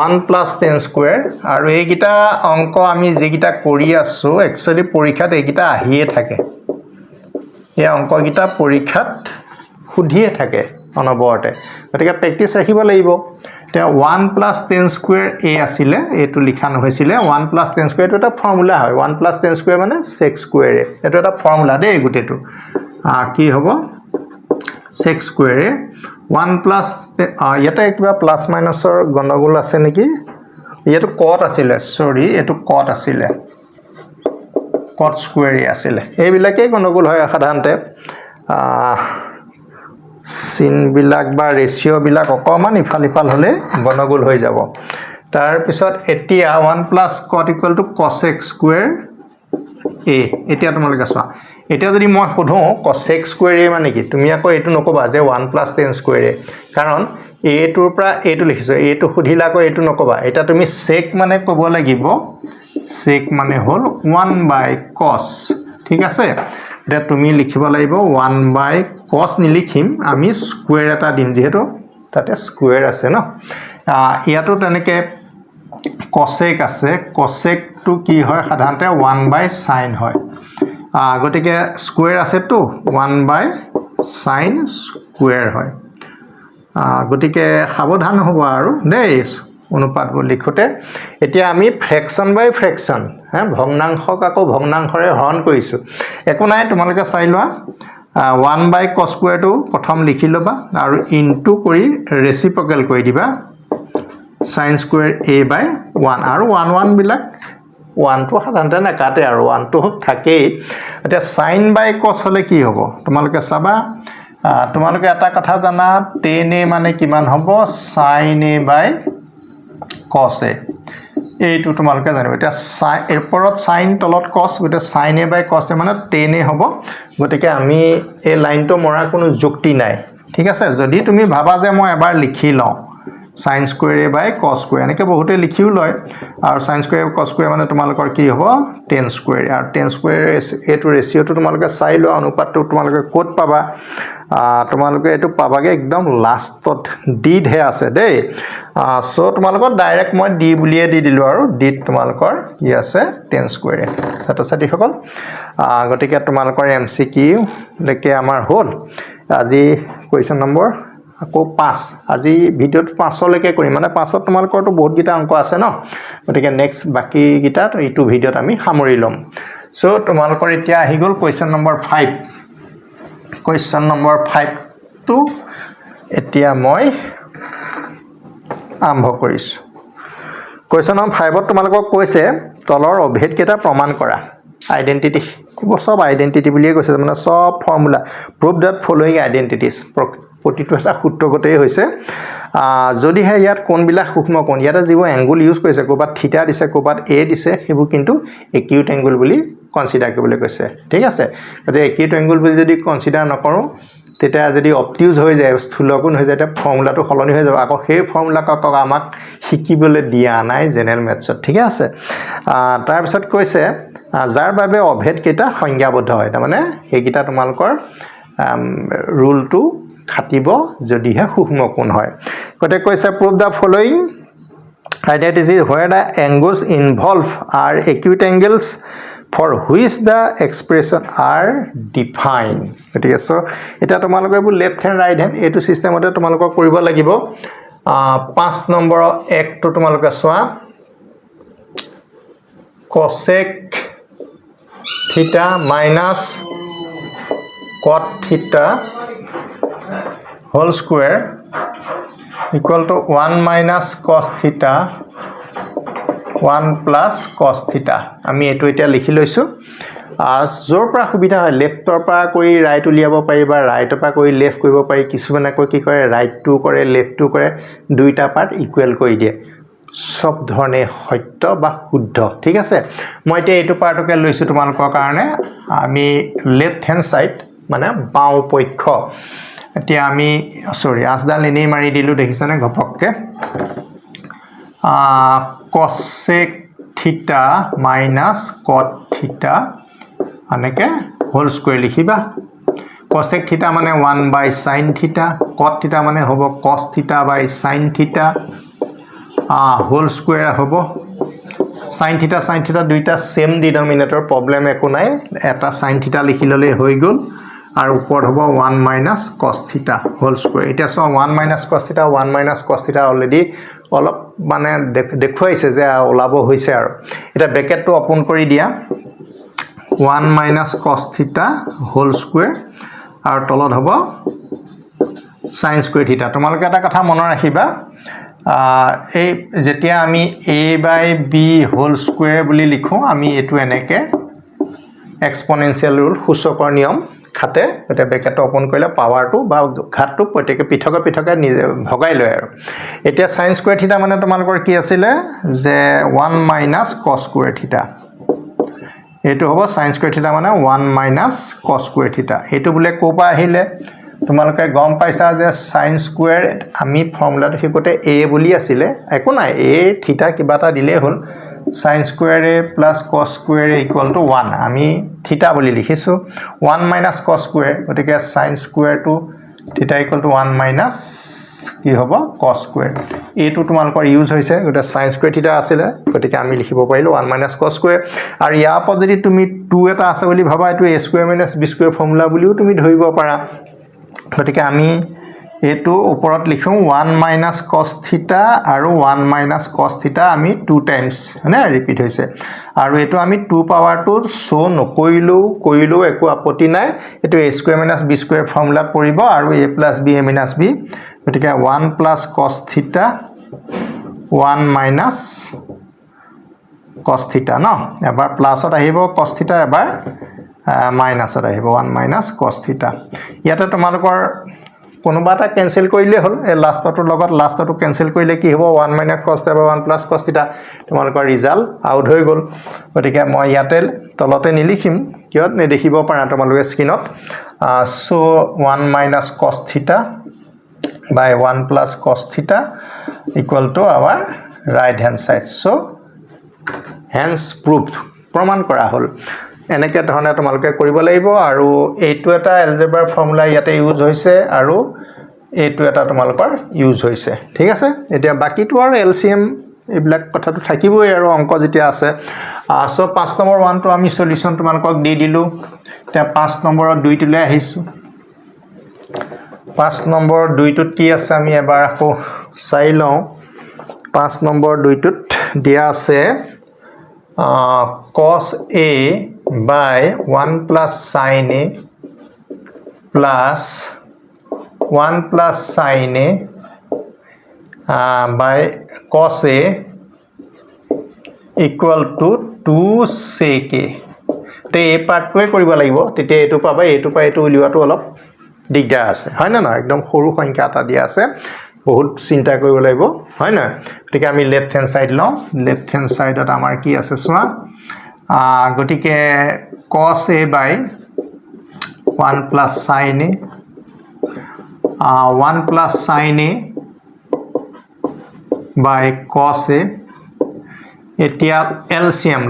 1 plus tan স্কয়াৰ আৰু এইগিটা অংক আমি যেগিটা কৰি আছো একচুয়ালি পৰীক্ষাত এইগিটা আহিয়ে থাকে এই অংকগিটা পৰীক্ষাত খুদিয়ে থাকে অনবৰতে গতিকে প্ৰেক্টিস ৰাখিব লাগিব তে 1 plus tan স্কয়াৰ a আছিলে এটো লিখা নহৈছিলে 1 plus tan স্কয়াৰ এটা ফৰ্মুলা হয় 1 plus tan স্কয়াৰ মানে sec স্কয়াৰ এটো এটা ফৰ্মুলা দেই গুটেটো কি হ'ব sec স্কয়াৰ 1 plus ইয়াতে কিবা প্লাস মাইনাসৰ গণগোল আছে নেকি ইয়াটো cot আছিলে সৰি এটো cot আছিলে cot স্কয়াৰ আছিলে এইবিলাকে গণগোল হয় সাধাৰণতে sin বিলাক বা ৰেশিও বিলাক অকমান ইফাল হলে গণগোল হৈ যাব তাৰ পিছত এতিয়া 1 plus cot equal to cosec square a এতিয়া তোমালোকে চোৱা এতিয়া যদি মই সোধো cosec স্কয়াৰ a মানে কি তুমি আকৌ এটো নকবা যে 1 plus tan স্কয়াৰ a কাৰণ a টোৰ পৰা a টো লিখিছো a টো সুধিলা আকৌ এটো নকবা এটা তুমি sec মানে ক'ব লাগিব sec মানে হল 1 by cos ঠিক আছে এতিয়া তুমি লিখিব লাগিব 1/cos নিলিখিম আমি স্কুৱেৰ এটা দিম যিহেতু তাতে স্কুৱেৰ আছে ন ইয়াতো তেনেকৈ cosec আছে cosecটো কি হয় সাধাৰণতে 1/sin হয় গতিকে স্কুৱেৰ আছেতো 1/sin স্কুৱেৰ হয় গতিকে সাৱধান হ'ব আৰু দেই অনুপাতবোৰ লিখোতে এতিয়া আমি ফ্ৰেকশন বাই ফ্ৰেকশন ভগ্নাংশক আকৌ ভগ্নাংশৰে হৰণ কৰিছোঁ একো নাই তোমালোকে চাই লোৱা 1/cos স্কুৱেৰটো প্ৰথম লিখি ল'বা আৰু ইনটু কৰি ৰেচিপ্ৰকেল কৰি দিবা sin স্কুৱেৰ a/1 আৰু 1 বিলাক 1টো সাধাৰণতে নাকাটে আৰু 1টো থাকেই এতিয়া sin/cos হ'লে কি হ'ব তোমালোকে চাবা তোমালোকে এটা কথা জানা tan a মানে কিমান হ'ব sin a/cos a এইটো তোমালোকে জানিবা এতিয়া ওপৰত sin তলত cos গতে sin a/cos a মানে tan a হ'ব গতিকে আমি এই লাইনটো মৰা কোনো যুক্তি নাই ঠিক আছে যদি তুমি ভাবা যে মই এবাৰ লিখি লওঁ sin স্কুৱেৰ a/cos স্কুৱেৰ এনেকৈ বহুতে লিখিও লয় আৰু sin স্কুৱেৰ cos স্কুৱেৰ মানে তোমালোকৰ কি হ'ব tan স্কুৱেৰ আৰু tan স্কুৱেৰ এইটো ৰেচিঅ'টো তোমালোকে চাই লোৱা অনুপাতটো তোমালোকে ক'ত পাবা তোমালোকে এইটো পাবাগে একদম লাষ্টত ডিহে আছে দেই সো তোমালোকৰ ডাইৰেক্ট মই ডি বুলিয়ে দি দিলোঁ আৰু ডিত তোমালোকৰ কি আছে tan স্কুৱেৰ ছাত্ৰ ছাত্ৰীসকল গতিকে তোমালোকৰ MCQ লৈকে আমাৰ হ'ল আজি কুৱেশ্যন নম্বৰ আকৌ 5 আজি ভিডিঅ'ত 5লৈকে কৰিম মানে 5ত তোমালোকৰটো বহুত গিটা অংক আছে ন গতিকে নেক্সট বাকি গিটাত এইটো ভিডিঅ'ত আমি সামৰি লম সো তোমালোকৰ এতিয়া আহি গ'ল কুৱেশ্যন নম্বৰ 5 কুৱেশ্যন নম্বৰ 5 টো এতিয়া মই আৰম্ভ কৰিছোঁ কুৱেশ্যন নম্বৰ 5ত তোমালোকক কৈছে তলৰ অভেদ কেইটা প্ৰমাণ কৰা আইডেন্টিটি সব আইডেন্টিটি বুলিয়ে কৈছে মানে সব formula prove that following identities প্ৰতিটো এটা সূত্ৰগতেই হৈছে যদিহে ইয়াত কোনবিলাক সূক্ষ্ম কোণ ইয়াতে যিবোৰ এংগুল ইউজ কৰিছে ক'ৰবাত থিটা দিছে ক'ৰবাত এ দিছে সেইবোৰ কিন্তু একিউট এংগুল বুলি কনসিডাৰ কৰিবলৈ কৈছে ঠিক আছে গতিকে একিউট এংগুল বুলি যদি কনসিডাৰ নকৰোঁ তেতিয়া যদি অবটিউজ হৈ যায় স্থূলকোণ হৈ যায় তেতিয়া ফৰ্মুলাটো সলনি হৈ যাব আকৌ সেই ফৰ্মুলাকক আমাক শিকিবলৈ দিয়া নাই জেনেৰেল মেথছত ঠিক আছে তাৰপিছত কৈছে যাৰ বাবে অভেদ কেইটা সংজ্ঞাবদ্ধ হয় তাৰমানে সেইকেইটা তোমালোকৰ ৰুলটো খাটিব যদিহে সূক্ষ্ম কোণ হয় গতিকে কৈছে prove the following identities where the angles involved are acute angles for which the expression are defined গতিকে সো এটা তোমালোকে লেফট হ্যান্ড ৰাইট হ্যান্ড এইটো সিস্টেমতে তোমালোকক কৰিব লাগিব 5 নম্বৰ একটো তোমালোকে চোৱা cosec theta minus cot theta whole square equal to 1 minus cos theta 1 plus cos theta আমি এটো এটা লিখি লৈছো জোৰ পৰা সুবিধা হয় লেফটৰ পৰা কৰি ৰাইট উলিয়াব পাৰি বা ৰাইটৰ পৰা কৰি লেফট কৰিব পাৰি কিছুমানে কি কৰে ৰাইট টু কৰে লেফট টু কৰে দুইটা পাৰ্ট ইকুৱেল কৰি দিয়ে সব ধৰণে সত্য বা শুদ্ধ ঠিক আছে মই এতিয়া এইটো পাৰ্টকে লৈছো তোমালোকৰ কাৰণে আমি লেফট হ্যান্ড সাইড মানে বাও পক্ষ এতিয়া আমি সৰি আজদাল এনেই মাৰি দিলো দেখিছানে ঘপককে cosec theta minus cot theta আনেকে হোল স্কয়ার লিখিবা cosec theta মানে 1 by sin theta cot theta মানে হ'ব cos theta by sin theta whole square হ'ব sin theta দুইটা সেম ডিনোমিনেটৰ প্ৰবলেম একো নাই এটা sin theta লিখি ললে হৈ গল আৰু উপৰ হ'ব 1 minus cos theta whole square এটা so 1 minus cos theta 1 minus cos theta already অলপ মানে দেখুৱাইছে যে ওলাব হৈছে আৰু এটা ব্ৰেকেটটো ওপেন কৰি দিয়া 1 minus cos theta whole square আৰু তলত হ'ব sin square theta তোমালোকে এটা কথা মনত ৰাখিবা এই যেতিয়া আমি a by b whole square বুলি লিখো আমি এটো এনেকে এক্সপোনেনশিয়াল ৰুল সূচকৰ নিয়ম খাতে এটা ব্ৰেকেটটো ওপেন কৰিলে পাৱাৰটো বা ঘাতটো প্ৰত্যেকে পৃথকে নিজে ভগাই লয় আৰু এতিয়া sin square theta মানে তোমালোকৰ কি আছিল যে 1 minus cos square theta এটো হ'ব sin square theta মানে 1 minus cos square theta এটো বুলে কোপা আহিলে তোমালোকে গম পাইছা যে sin square আমি ফৰ্মুলাটো হিকতে a বুলি আছিল একো নাই a theta কিবাটা দিলে হল sin square a plus cos square a equal to 1 আমি theta বুলি লিখিছো 1 minus cos square গতিকে sin square to theta equal to 1 minus কি হ'ব cos square এইটো তোমালোকৰ ইউজ হৈছে গটা sin square theta আছিল গতিকে আমি লিখিব পাৰিলো 1 minus cos square আৰু ইয়াৰ পৰা যদি তুমি 2 এটা আছে বুলি ভাবা এটো a square minus b square formula বুলিও তুমি ধৰিব পাৰা গতিকে আমি এটো ওপৰত লিখো 1 minus cos theta আৰু 1 minus cos theta আমি 2 টাইমছ মানে ৰিপিট হৈছে আৰু এটো আমি 2 পাৱাৰ টু শো নকৰিলো একো আপত্তি নাই এটো a square minus b square ফৰ্মুলাত পৰিব আৰু a plus b a minus b গতিকে 1 plus cos theta 1 minus cos theta ন এবাৰ প্লাসত আহিব cos theta এবাৰ মাইনাসত আহিব 1 minus cos theta ইয়াতে তোমালোকৰ কোনোবাটা ক্যান্সেল কৰিলে হল এই লাষ্টটোৰ লগত লাষ্টটো ক্যান্সেল কৰিলে কি হ'ব 1 minus cos theta 1 plus cos theta তোমালোকৰ ৰিজাল্ট আউট হৈ গল গতিকে মই ইয়াতে তলতে নিলিখিম কিয়ত নেদেখিব পাৰা তোমালোকে স্ক্ৰিনত so 1 minus cos theta by 1 plus cos theta equal to our right hand side so hence proved প্ৰমাণ কৰা হল এনেকে ধৰণে তোমালোকে কৰিব লাগিব আৰু এইটো এটা এলজেব্ৰা ফৰ্মুলা ইয়াতে ইউজ হৈছে আৰু এইটো এটা তোমালোকৰ ইউজ হৈছে ঠিক আছে এতিয়া বাকিটো আৰু এলসিএম এইবিলাক কথাটো থাকিবই আৰু অংক যেতিয়া আছে সো 5 নম্বৰ 1 টো আমি সলিউশন তোমালোকক দি দিলো এতিয়া 5 নম্বৰৰ 2 টো লৈ আহিছো 5 নম্বৰ 2 টোত কি আছে আমি এবাৰ আকৌ চাই লওঁ 5 নম্বৰ 2 টোত দিয়া আছে cos a by 1 plus sin a plus 1 plus sin a by cos a equal to 2 sec a তে এই পাৰ্টটোৱে কৰিব লাগিব তেতিয়া এটো পাবা এটো পাই এটো উলিওৱাটো অলপ দিগদাৰ আছে হয় না না একদম সৰু সংখ্যা এটা দিয়া আছে বহুত চিন্তা কৰিব লাগিব হয় না ঠিক আমি লেফট হ্যান্ড সাইড লওঁ লেফট হ্যান্ড সাইডত আমাৰ কি আছে সোৱা গটিকে cos a by 1 plus sin a 1 plus sin a by cos a এতিয়া এলসিএম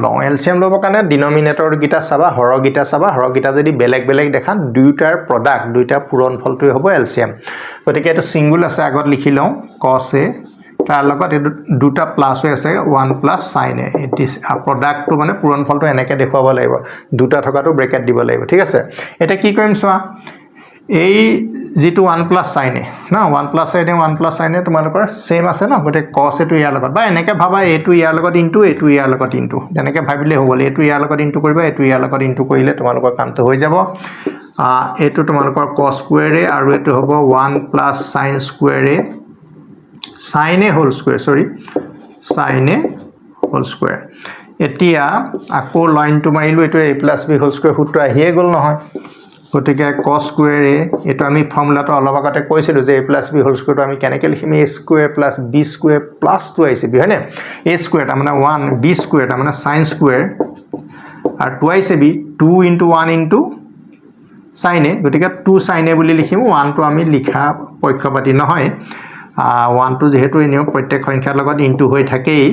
লব কাৰণে ডিনোমিনেটৰ গিটা চাবা হৰ গিটা যদি বেলেগ বেলেগ দেখা দুইটাৰ প্ৰডাক্ট দুইটা পূৰণফলটোই হ'ব এলসিএম গতিকে এটো সিঙ্গুল আছে আগত লিখি লওঁ cos a তাৰ লগত দুটা প্লাস হৈ আছে 1 plus sin a it is a প্ৰডাক্টটো মানে পূৰণফলটো এনেকে দেখুৱাব লাগিব দুটা থকাটো ব্ৰেকেট দিব লাগিব ঠিক আছে এটা কি কৰিম চোৱা এই যেটো 1 plus sin a না 1 plus sin a 1 plus sin a তোমালোকৰ সেম আছে না গটে cos এটো ইয়াৰ লগত বা এনেকে ভাবা এটো ইয়াৰ লগত ইনটু এটো ইয়াৰ লগত ইনটু এনেকে ভাবিলে হ'ব এটো ইয়াৰ লগত ইনটু কৰিবা এটো ইয়াৰ লগত ইনটু কৰিলে তোমালোকৰ কামটো হৈ যাব এটো তোমালোকৰ cos square a আৰু এটো হ'ব 1 plus sin square a sin a whole square sorry sin a whole square এতিয়া আকৌ লাইনটো মাৰিলো এটো a plus b whole square সূত্ৰ আহিয়ে গল নহয় গটিকে cos square a এটো আমি ফৰ্মুলাটো অলপ আগতে কৈছিলো যে a plus b whole square টো আমি কেনেকৈ লিখিম a square plus b square plus 2 আইছে বি হয়নে a square টা মানে 1 b square টা মানে sin square আৰু 2 আইছে B 2 into 1 into sin a গটিকে 2 sin a বুলি লিখিম 1 টো আমি লিখা পক্ষপাতি নহয় 1 টো যেহেতু এনিও প্ৰত্যেক সংখ্যাৰ লগত ইনটু হৈ থাকেই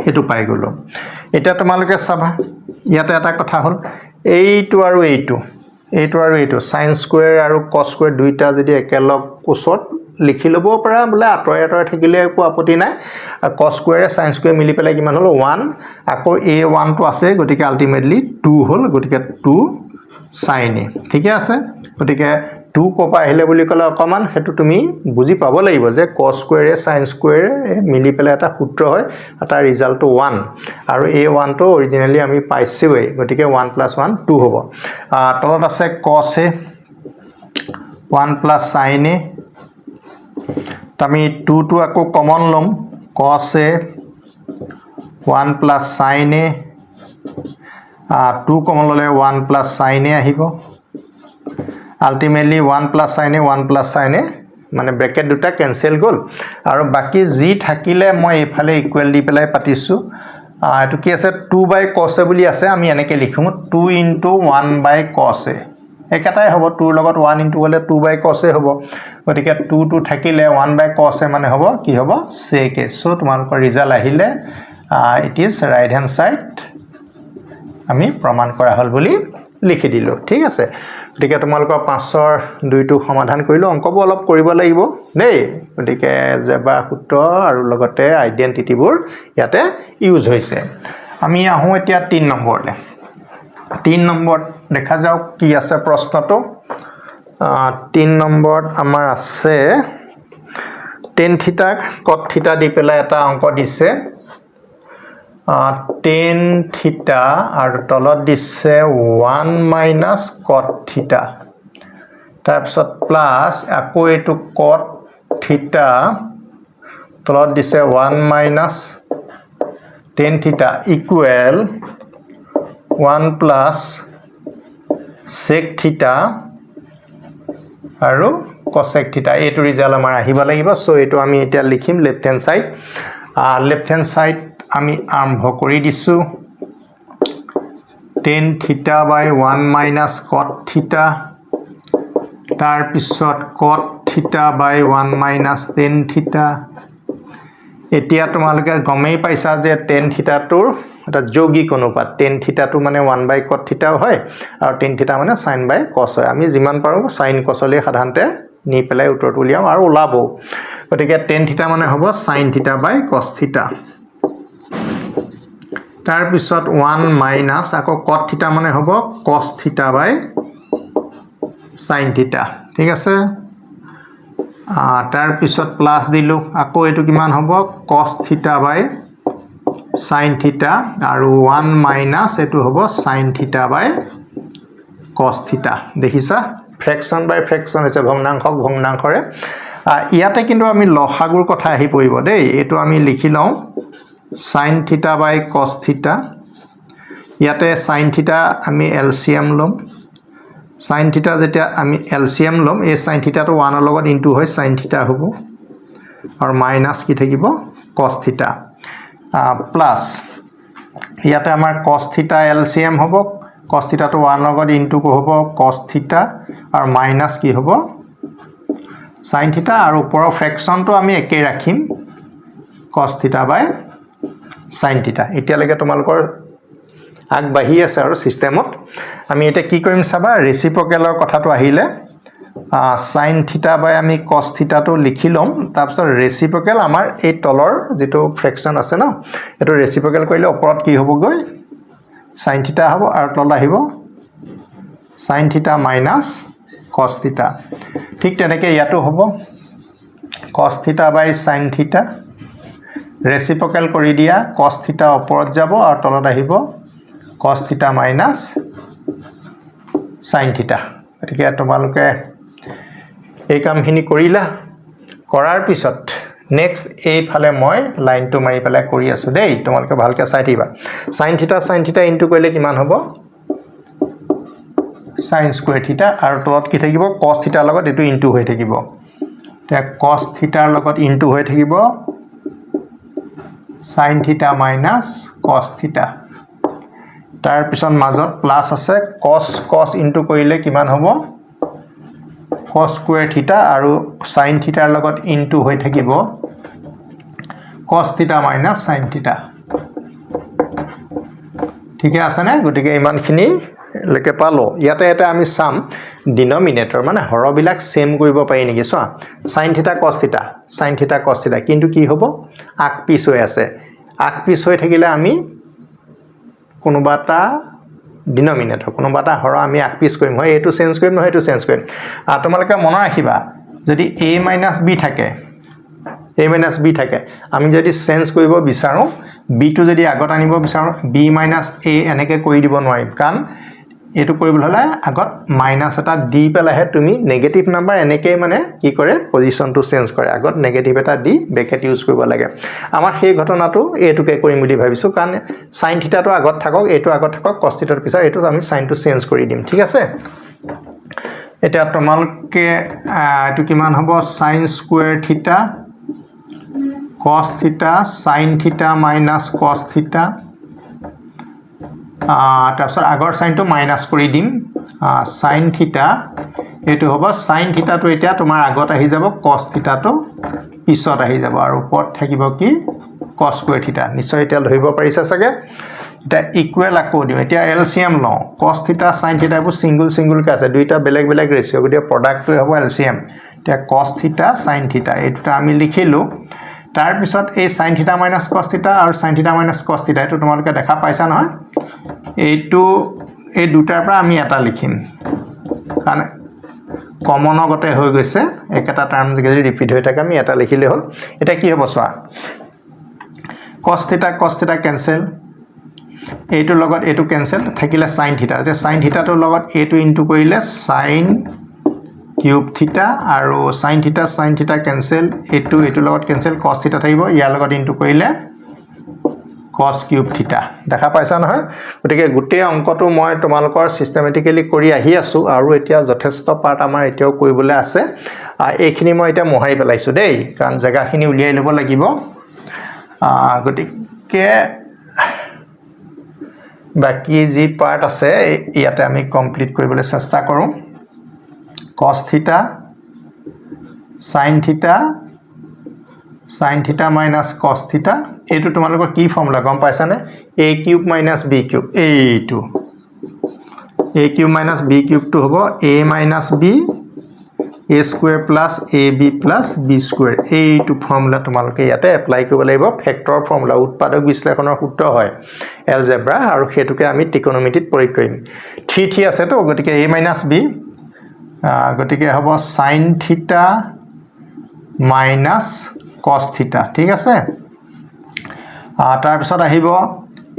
এটো পাই গলো এটা তোমালোকে চাবা ইয়াতে এটা কথা হল এইটো আৰু এইটো sin square আৰু cos square দুইটা যদি একেলগ কোষত লিখি লব পৰা বলে আতৰে থাকিলে একো আপত্তি নাই cos square sin square মিলি পেলাই কিমান হল 1 আকৌ a1 টো আছে গটিকে আলটিমেটলি 2 হল গটিকে 2 sin a ঠিক আছে গটিকে 2 কপা আহিলে বুলি কলে অকমান হেতু তুমি বুজি পাব লাগিব যে cos square sin square মিলি পেলাই এটা সূত্ৰ হয় এটা ৰিজাল্ট 1 আৰু a1 টো অৰিজিনালি আমি পাইছোৱে গটিকে 1 plus 1 2 হ'ব তলত আছে cos a 1 plus sin a আমি 2 টো আকৌ কমন লম cos a 1 plus sin a 2 common ললে 1 plus sin a আহিব ultimately 1 plus sin a মানে ব্ৰেকেট দুটা ক্যান্সেল গল আৰু বাকি জি থাকিলে মই এফালে ইকুৱেল দি পেলাই পাতিছো এটো কি আছে 2 by cos a বুলি আছে আমি এনেকে লিখুম 2 into 1 by cos a একাটাই হ'ব 2 লগত 1 into হলে 2 by cos a হ'ব গটিকে 2 থাকিলে 1 by cos a মানে হ'ব কি হ'ব sec a সো তোমালোকৰ ৰিজাল্ট আহিলে it is right hand side আমি প্ৰমাণ কৰা হ'ল বুলি লিখি দিলো ঠিক আছে গতিকে তোমালোকৰ 5ৰ 2টো সমাধান কৰিলো অংকবোৰ অলপ কৰিব লাগিব দেই গতিকে জেবা সূত্ৰ আৰু লগতে আইডেন্টিটিবোৰ ইয়াতে ইউজ হৈছে আমি আহো এতিয়া 3 নম্বৰলে 3 নম্বৰত দেখা যাওক কি আছে প্ৰশ্নটো 3 নম্বৰত আমাৰ আছে tan থিটা cot থিটা দি পেলাই এটা অংক দিছে tan থিটা আৰু তলত দিছে 1 - cot থিটা তাৰপিছত প্লাস আকৌ এটো cot থিটা তলত দিছে 1 - tan থিটা ইকুৱেল 1 + sec থিটা আৰু cosec থিটা এটো ৰিজাল্ট আমাৰ আহিব লাগিব সো এটো আমি এতিয়া লিখিম লেফট হ্যান্ড সাইড আমি আৰম্ভ কৰি দিছো tan থিটা / 1 - cot থিটা তাৰ পিছত cot থিটা / 1 - tan থিটা এতিয়া তোমালোকে গমেই পাইছা যে tan থিটাটোৰ এটা যৌগিক অনুপাত tan থিটাটো মানে 1 / cot থিটাও হয় আৰু tan থিটা মানে sin / cos হয় আমি যিমান পাৰো sin cos লৈ সাধাৰণতে নি পেলাই উত্তৰটো উলিয়াম আৰু ওলাবো গতিকে tan থিটা মানে হ'ব sin থিটা / cos থিটা তাৰ পিছত 1 - আকৌ cot থিটা মানে হ'ব cos থিটা / sin থিটা ঠিক আছে তাৰ পিছত প্লাস দিলো আকৌ এটো কিমান হ'ব cos থিটা / sin থিটা আৰু 1 - এটো হ'ব sin থিটা / cos থিটা দেখিছা ফ্ৰেকশন বাই ফ্ৰেকশন হৈছে ভগ্নাংশক ভগ্নাংশৰে ইয়াতে কিন্তু আমি লসাগুৰ কথা আহি পৰিব দেই এটো আমি লিখি লওঁ sin থিটা / cos থিটা ইয়াতে sin থিটা আমি এলসিএম লম sin থিটা যেতিয়া আমি এলসিএম লম এই sin থিটাটো 1 ৰ লগত ইনটু হয় sin থিটা হ'ব আৰু মাইনাস কি থাকিব cos থিটা প্লাস ইয়াতে আমাৰ cos থিটা এলসিএম হ'ব cos থিটাটো 1 ৰ লগত ইনটু হ'ব cos থিটা আৰু মাইনাস কি হ'ব sin থিটা আৰু ওপৰৰ ফ্ৰেকশনটো আমি একেই ৰাখিম cos থিটা / sin থিটা এতিয়ালৈকে তোমালোকৰ আগবাঢ়ি আছে আৰু সিস্টেমত আমি এটা কি কৰিম চাবা ৰেচিপ্ৰকেলৰ কথাটো আহিলে sin থিটা / আমি cos থিটাটো লিখি লম তাৰপিছত ৰেচিপ্ৰকেল আমাৰ এই তলৰ যেটো ফ্ৰেকশন আছে ন এটো ৰেচিপ্ৰকেল কৰিলে ওপৰত কি হ'ব গৈ sin থিটা হ'ব আৰু তলত আহিব sin থিটা - cos থিটা ঠিক তেনেকৈ ইয়াতো হ'ব cos থিটা / sin থিটা ৰেচিপ্ৰকেল কৰি দিয়া cos থিটা ওপৰত যাব আৰু তলত আহিব cos থিটা - sin থিটা গতিকে তোমালোকে এই কামখিনি কৰিলা কৰাৰ পিছত নেক্সট এই ফালে মই লাইনটো মাৰি পেলাই কৰি আছো দেই তোমালোকে ভালকে চাই দিবা sin থিটা ইনটু কৰিলে কিমান হ'ব sin স্কয়াৰ থিটা আৰু তলত কি থাকিব cos থিটাৰ লগত এটো ইনটু হৈ থাকিব তে cos থিটাৰ লগত ইনটু হৈ থাকিব sin থিটা - cos থিটা তাৰ পিছত মাজত প্লাস আছে cos ইনটু কৰিলে কিমান হ'ব cos স্কয়াৰ থিটা আৰু sin থিটাৰ লগত ইনটু হৈ থাকিব cos থিটা - sin থিটা ঠিকে আছে না গতিকে ইমানখিনি লেকে পালো ইয়াতে এটা আমি সাম ডিনোমিনেটৰ মানে হৰবিলাক সেম কৰিব পাৰি নেকি চোৱা sin থিটা cos থিটা কিন্তু কি হ'ব আক পিছ হৈ আছে আক পিছ হৈ থাকিলে আমি কোনোবাটা ডিনোমিনেটৰ কোনোবাটা হৰ আমি আক পিছ কৰিম হয় এটো চেঞ্জ কৰিম নহয় এটো চেঞ্জ কৰিম তোমালোকে মনত ৰাখিবা যদি a - b থাকে আমি যদি চেঞ্জ কৰিব বিচাৰো b টো যদি আগত আনিব বিচাৰো b - a এনেকৈ কৰি দিব নোৱাৰিম কাৰণ এটো কৰিবলৈ হলে আগত মাইনাস এটা দি পেলাহে তুমি নেগেটিভ নাম্বাৰ এনেকৈ মানে কি কৰে পজিশনটো চেঞ্জ কৰে আগত নেগেটিভ এটা দি ব্ৰেকেট ইউজ কৰিব লাগে আমাৰ সেই ঘটনাটো এটোকে কৰিম বুলি ভাবিছো কাৰণ sin থিটাটো আগত থাকক এটো আগত থাকক cos থিটাৰ পিছত এটো আমি সাইনটো চেঞ্জ কৰি দিম ঠিক আছে এটা তোমালকে এটো কিমান হ'ব sin স্কয়াৰ থিটা cos থিটা sin থিটা - cos থিটা তাৰপিছত আগৰ সাইনটো মাইনাস কৰি দিম sin থিটা এটো হ'ব sin থিটাটো এতিয়া তোমাৰ আগত আহি যাব cos থিটাটো পিছত আহি যাব আৰু ওপৰত থাকিব কি cos square theta নিশ্চয় এতিয়া ধৰিব পাৰিছা চাগে এটা ইকুৱেল আকৌ দিম এতিয়া এলসিএম লওঁ cos theta sin theta বু সিঙ্গল কে আছে দুইটা বেলেগ বেলেগ ৰেশিও গতিয়া প্ৰডাক্টটো হ'ব এলসিএম এতিয়া cos theta sin theta এইটো আমি লিখিলো তাৰ পিছত এই sin theta - cos theta আৰু sin theta - cos theta এটো তোমালোকে দেখা পাইছা নহয় এইটো এই দুটাৰ পৰা আমি এটা লিখিম কাৰণ কমন গতে হৈ গৈছে একটা টার্ম যদি রিপিট হৈ থাকে আমি এটা লিখিলে হল এটা কি হ'ব সোয়া cos theta ক্যান্সেল এইটো লগত এইটো ক্যান্সেল থাকিলে sin theta এতিয়া sin theta টোৰ লগত এইটো ইনটু কৰিলে sin কিউব থিটা আৰু sin theta ক্যান্সেল এইটো লগত ক্যান্সেল cos theta থাকিব ইয়াৰ লগত ইনটু কৰিলে cos কিউব থিটা দেখা পাইছা নহয় গতিকে গুটে অংকটো মই তোমালোকৰ সিস্টেমেটিক্যালি কৰি আহি আছো আৰু এতিয়া যথেষ্ট পাৰ্ট আমাৰ এতিয়াও কৰিবলৈ আছে এইখিনি মই এতিয়া মোহাৰি পেলাইছো দেই কাৰণ জায়গাখিনি উলিয়াই ল'ব লাগিব গতিকে বাকি যি পাৰ্ট আছে ইয়াতে আমি কমপ্লিট কৰিবলৈ চেষ্টা কৰোঁ cos theta sin theta minus cos theta এইটো তোমালোকৰ কি ফৰ্মুলা গম পাইছানে a cube minus b cube এইটো a cube minus b cube টো হ'ব a minus b a square plus ab plus b square এইটো ফৰ্মুলা তোমালোকে ইয়াতে এপ্লাই কৰিব লাগিব ফেক্টৰ ফৰ্মুলা উৎপাদক বিশ্লেষণৰ সূত্ৰ হয় এলজেব্ৰা আৰু হেতুকে আমি ত্ৰিকোণমিতিত প্ৰয়োগ কৰিম 3 আছে তো গতিকে a minus b গতিকে হ'ব sin theta minus cos theta ঠিক আছে তাৰ পিছত আহিব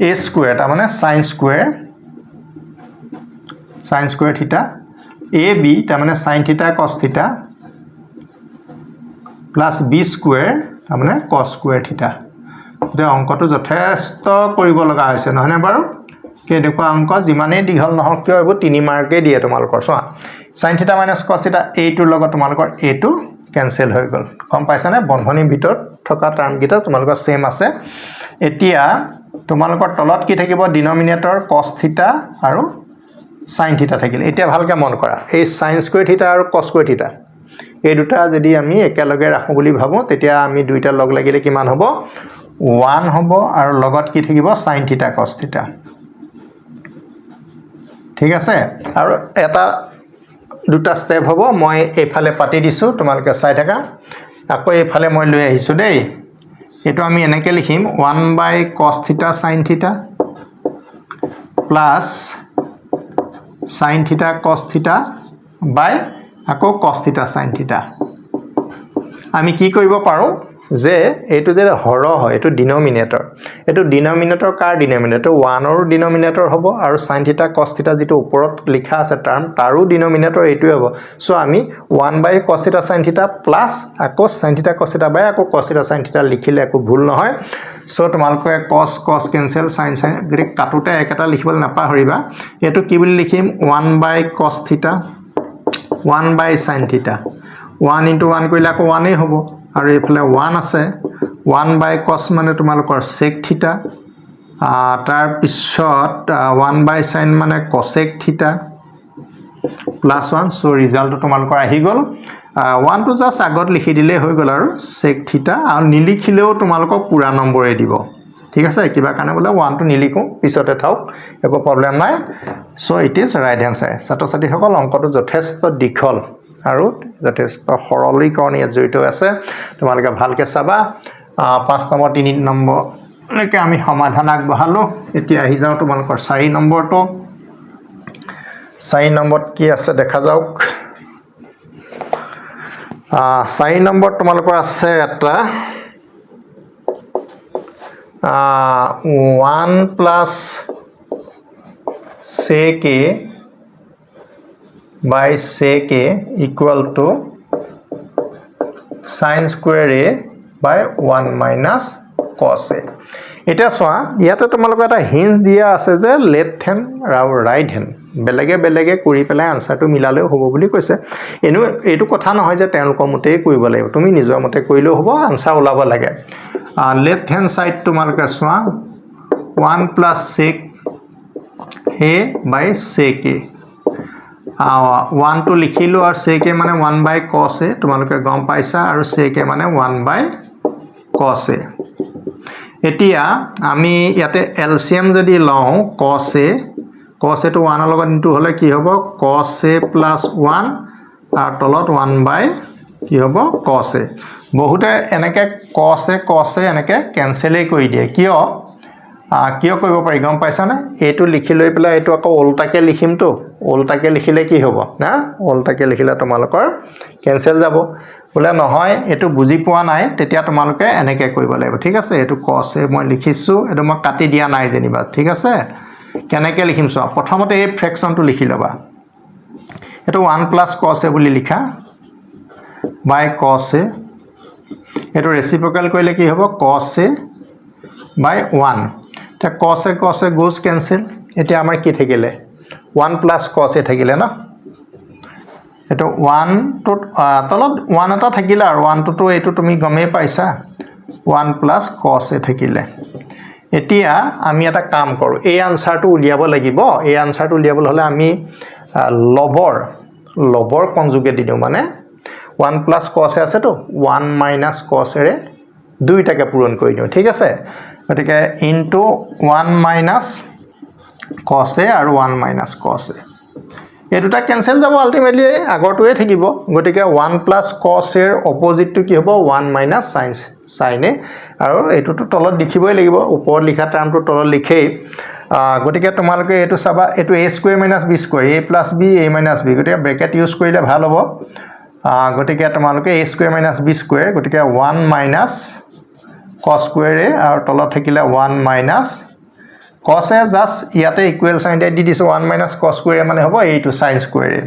a square তাৰ মানে sin square theta ab তাৰ মানে sin theta cos theta plus b square তাৰ মানে cos square theta এটা অংকটো যথেষ্ট কৰিব লগা হৈছে নহনে বাৰু কেনেকুৱা অংক যিমানেই দীঘল নহওক কিয় এবোৰ 3 মাৰ্কে দিয়ে তোমালোকৰ চোৱা sin theta minus cos theta এইটোৰ লগত তোমালোকৰ এইটো ক্যান্সেল হৈ গল কম পাইছা নে বন্ধনীৰ ভিতৰত থকা টাৰ্ম গিটা তোমালোকৰ সেম আছে এতিয়া তোমালোকৰ তলত কি থাকিব ডিনোমিনেটৰ cos theta আৰু sin theta থাকিল এতিয়া ভালকে মন কৰা এই sin square theta আৰু cos square theta এই দুটা যদি আমি একেলগে ৰাখো বুলি ভাবো তেতিয়া আমি দুইটা লগ লাগিলে কিমান হ'ব 1 হ'ব আৰু লগত কি থাকিব sin theta cos theta ঠিক আছে আৰু এটা দুটা স্টেপ হ'ব মই এইফালে পাতি দিছো তোমালোকে চাই থাকা আকৌ এইফালে মই লৈ আহিছো দেই এটো আমি এনেকে লিখিম 1 cos theta sin theta plus sin theta cos theta by আকৌ cos theta sin theta আমি কি কৰিব পাৰো যে এটো যে হৰ হয় এটো ডিনোমিনেটৰ কাৰ ডিনোমিনেটৰ 1 ৰ ডিনোমিনেটৰ হ'ব আৰু sin theta cos theta যেটো ওপৰত লিখা আছে টাৰ্ম তাৰো ডিনোমিনেটৰ এইটোই হ'ব সো আমি 1 cos theta sin theta plus আকৌ sin theta cos theta by আকৌ cos theta sin theta লিখিলে একো ভুল নহয় সো তোমালকে cos cancel sin গ্রিক কাটোতে একটা লিখিবলৈ নাপাহৰিবা এটো কি বুলি লিখিম 1 cos theta 1 sin theta 1 into 1 কইলা আকৌ 1 হ'ব আৰু এফালে 1 আছে 1 cos মানে তোমালোকৰ sec theta তাৰ পিছত 1 sin মানে cosec theta plus 1 so result তোমালোকৰ আহি গল 1 to just আগত লিখি দিলে হৈ গল আৰু sec theta আৰু নিলিখিলেও তোমালোকক পুৰা নম্বৰে দিব ঠিক আছে কিবা কাৰণে বলে 1 to নিলিখো পিছতে থাও একো প্ৰবলেম নাই so it is right answer ছাত্ৰ-ছাত্ৰী সকল অংকটো যথেষ্ট দীঘল আৰু যথেষ্ট সৰলীকৰণীয় জড়িত আছে তোমালোকে ভালকে চাবা 5 নম্বৰ 3 নম্বৰ লৈকে আমি সমাধান আগবঢ়ালো এতিয়া আহি যাও তোমালোকৰ 4 নম্বৰটো 4 নম্বৰত কি আছে দেখা যাওক 4 নম্বৰ তোমালোকৰ আছে এটা 1 plus sec a by sec a equal to sin square a by 1 minus cos a এটা সোয়া ইয়াতে তোমালোক এটা হিন্স দিয়া আছে যে লেফট হ্যান্ড আৰু ৰাইট হ্যান্ড বেলেগে কৰি পেলাই আনসাৰটো মিলালেও হ'ব বুলি কৈছে এনো এটো কথা নহয় যে তেওঁলোকৰ মতেই কৰিব লাগিব তুমি নিজৰ মতে কৰিলেও হ'ব আনসাৰ ওলাব লাগে লেফট হ্যান্ড সাইড তোমালোকে সোয়া 1 plus sec a by sec a 1 to লিখিলো আৰু sec a মানে 1 cos a তোমালোকে গম পাইছা আৰু sec a মানে 1 cos a এতিয়া আমি ইয়াতে এলচিএম যদি লওঁ cos a টো 1 ৰ লগত ইনটু হলে কি হ'ব cos a প্লাস 1 আৰু তলত 1 বাই কি হ'ব cos a বহুতে এনেকে cos a এনেকে কেনসেলই কৰি দিয়ে কিয় কৰিব পাৰি গম পাইছা না এইটো লিখি লৈ পেলাই এইটো আকৌ উল্টাকে লিখিম তো উল্টাকে লিখিলে কি হ'ব না উল্টাকে লিখিলে তোমালোকৰ কেনসেল যাব বলে নহয় এটো বুজি পোৱা নাই তেতিয়া তোমালোকে এনেকে কৰিব লাগিব ঠিক আছে এটো cos a মই লিখিছো এটো মই কাটি দিয়া নাই যেনিবা ঠিক আছে কেনেকে লিখিম সব প্ৰথমতে এই ফ্ৰেকশনটো লিখি লবা এটো 1 plus cos a বুলি লিখা by cos a এটো ৰেচিপ্ৰকেল কৰিলে কি হ'ব cos a by 1 তা cos a goes cancel এতিয়া আমাৰ কি থাকিলে 1 plus cos a থাকিলে না এটো 1 to তলত 1 এটা থাকিলে আৰু 1 to এটো তুমি গমে পাইছা 1 plus cos a থাকিলে এতিয়া আমি এটা কাম কৰো এই আনসাৰটো উলিয়াব লাগিব এই আনসাৰটো উলিয়াবলৈ হলে আমি লবৰ কনজুগেট দিও মানে 1 plus cos a আছে তো 1 minus cos a ৰে দুইটাকে পূৰণ কৰি দিও ঠিক আছে গতিকে ইনটু 1 minus cos a আৰু 1 minus cos a এই দুটা কেনসেল যাব আলটিমেটলি আগৰটোৱে থাকিব গতিকে 1 plus cos a ৰ অপোজিট টো কি হ'ব 1 minus sin a আৰু এটোটো তলত লিখিবই লাগিব ওপৰত লিখা টাৰ্মটো তলত লিখেই গতিকে তোমালোকে এটো চাবা এটো a square minus b square a plus b a minus b গতিকে ব্ৰেকেট ইউজ কৰিলে ভাল হ'ব গতিকে তোমালোকে a square minus b square গতিকে 1 minus cos square a আৰু তলত থাকিলে 1 minus cos a জাস্ট ইয়াতে ইকুৱেল সাইন দি দিছো 1 minus cos square মানে হ'ব এইটো sin square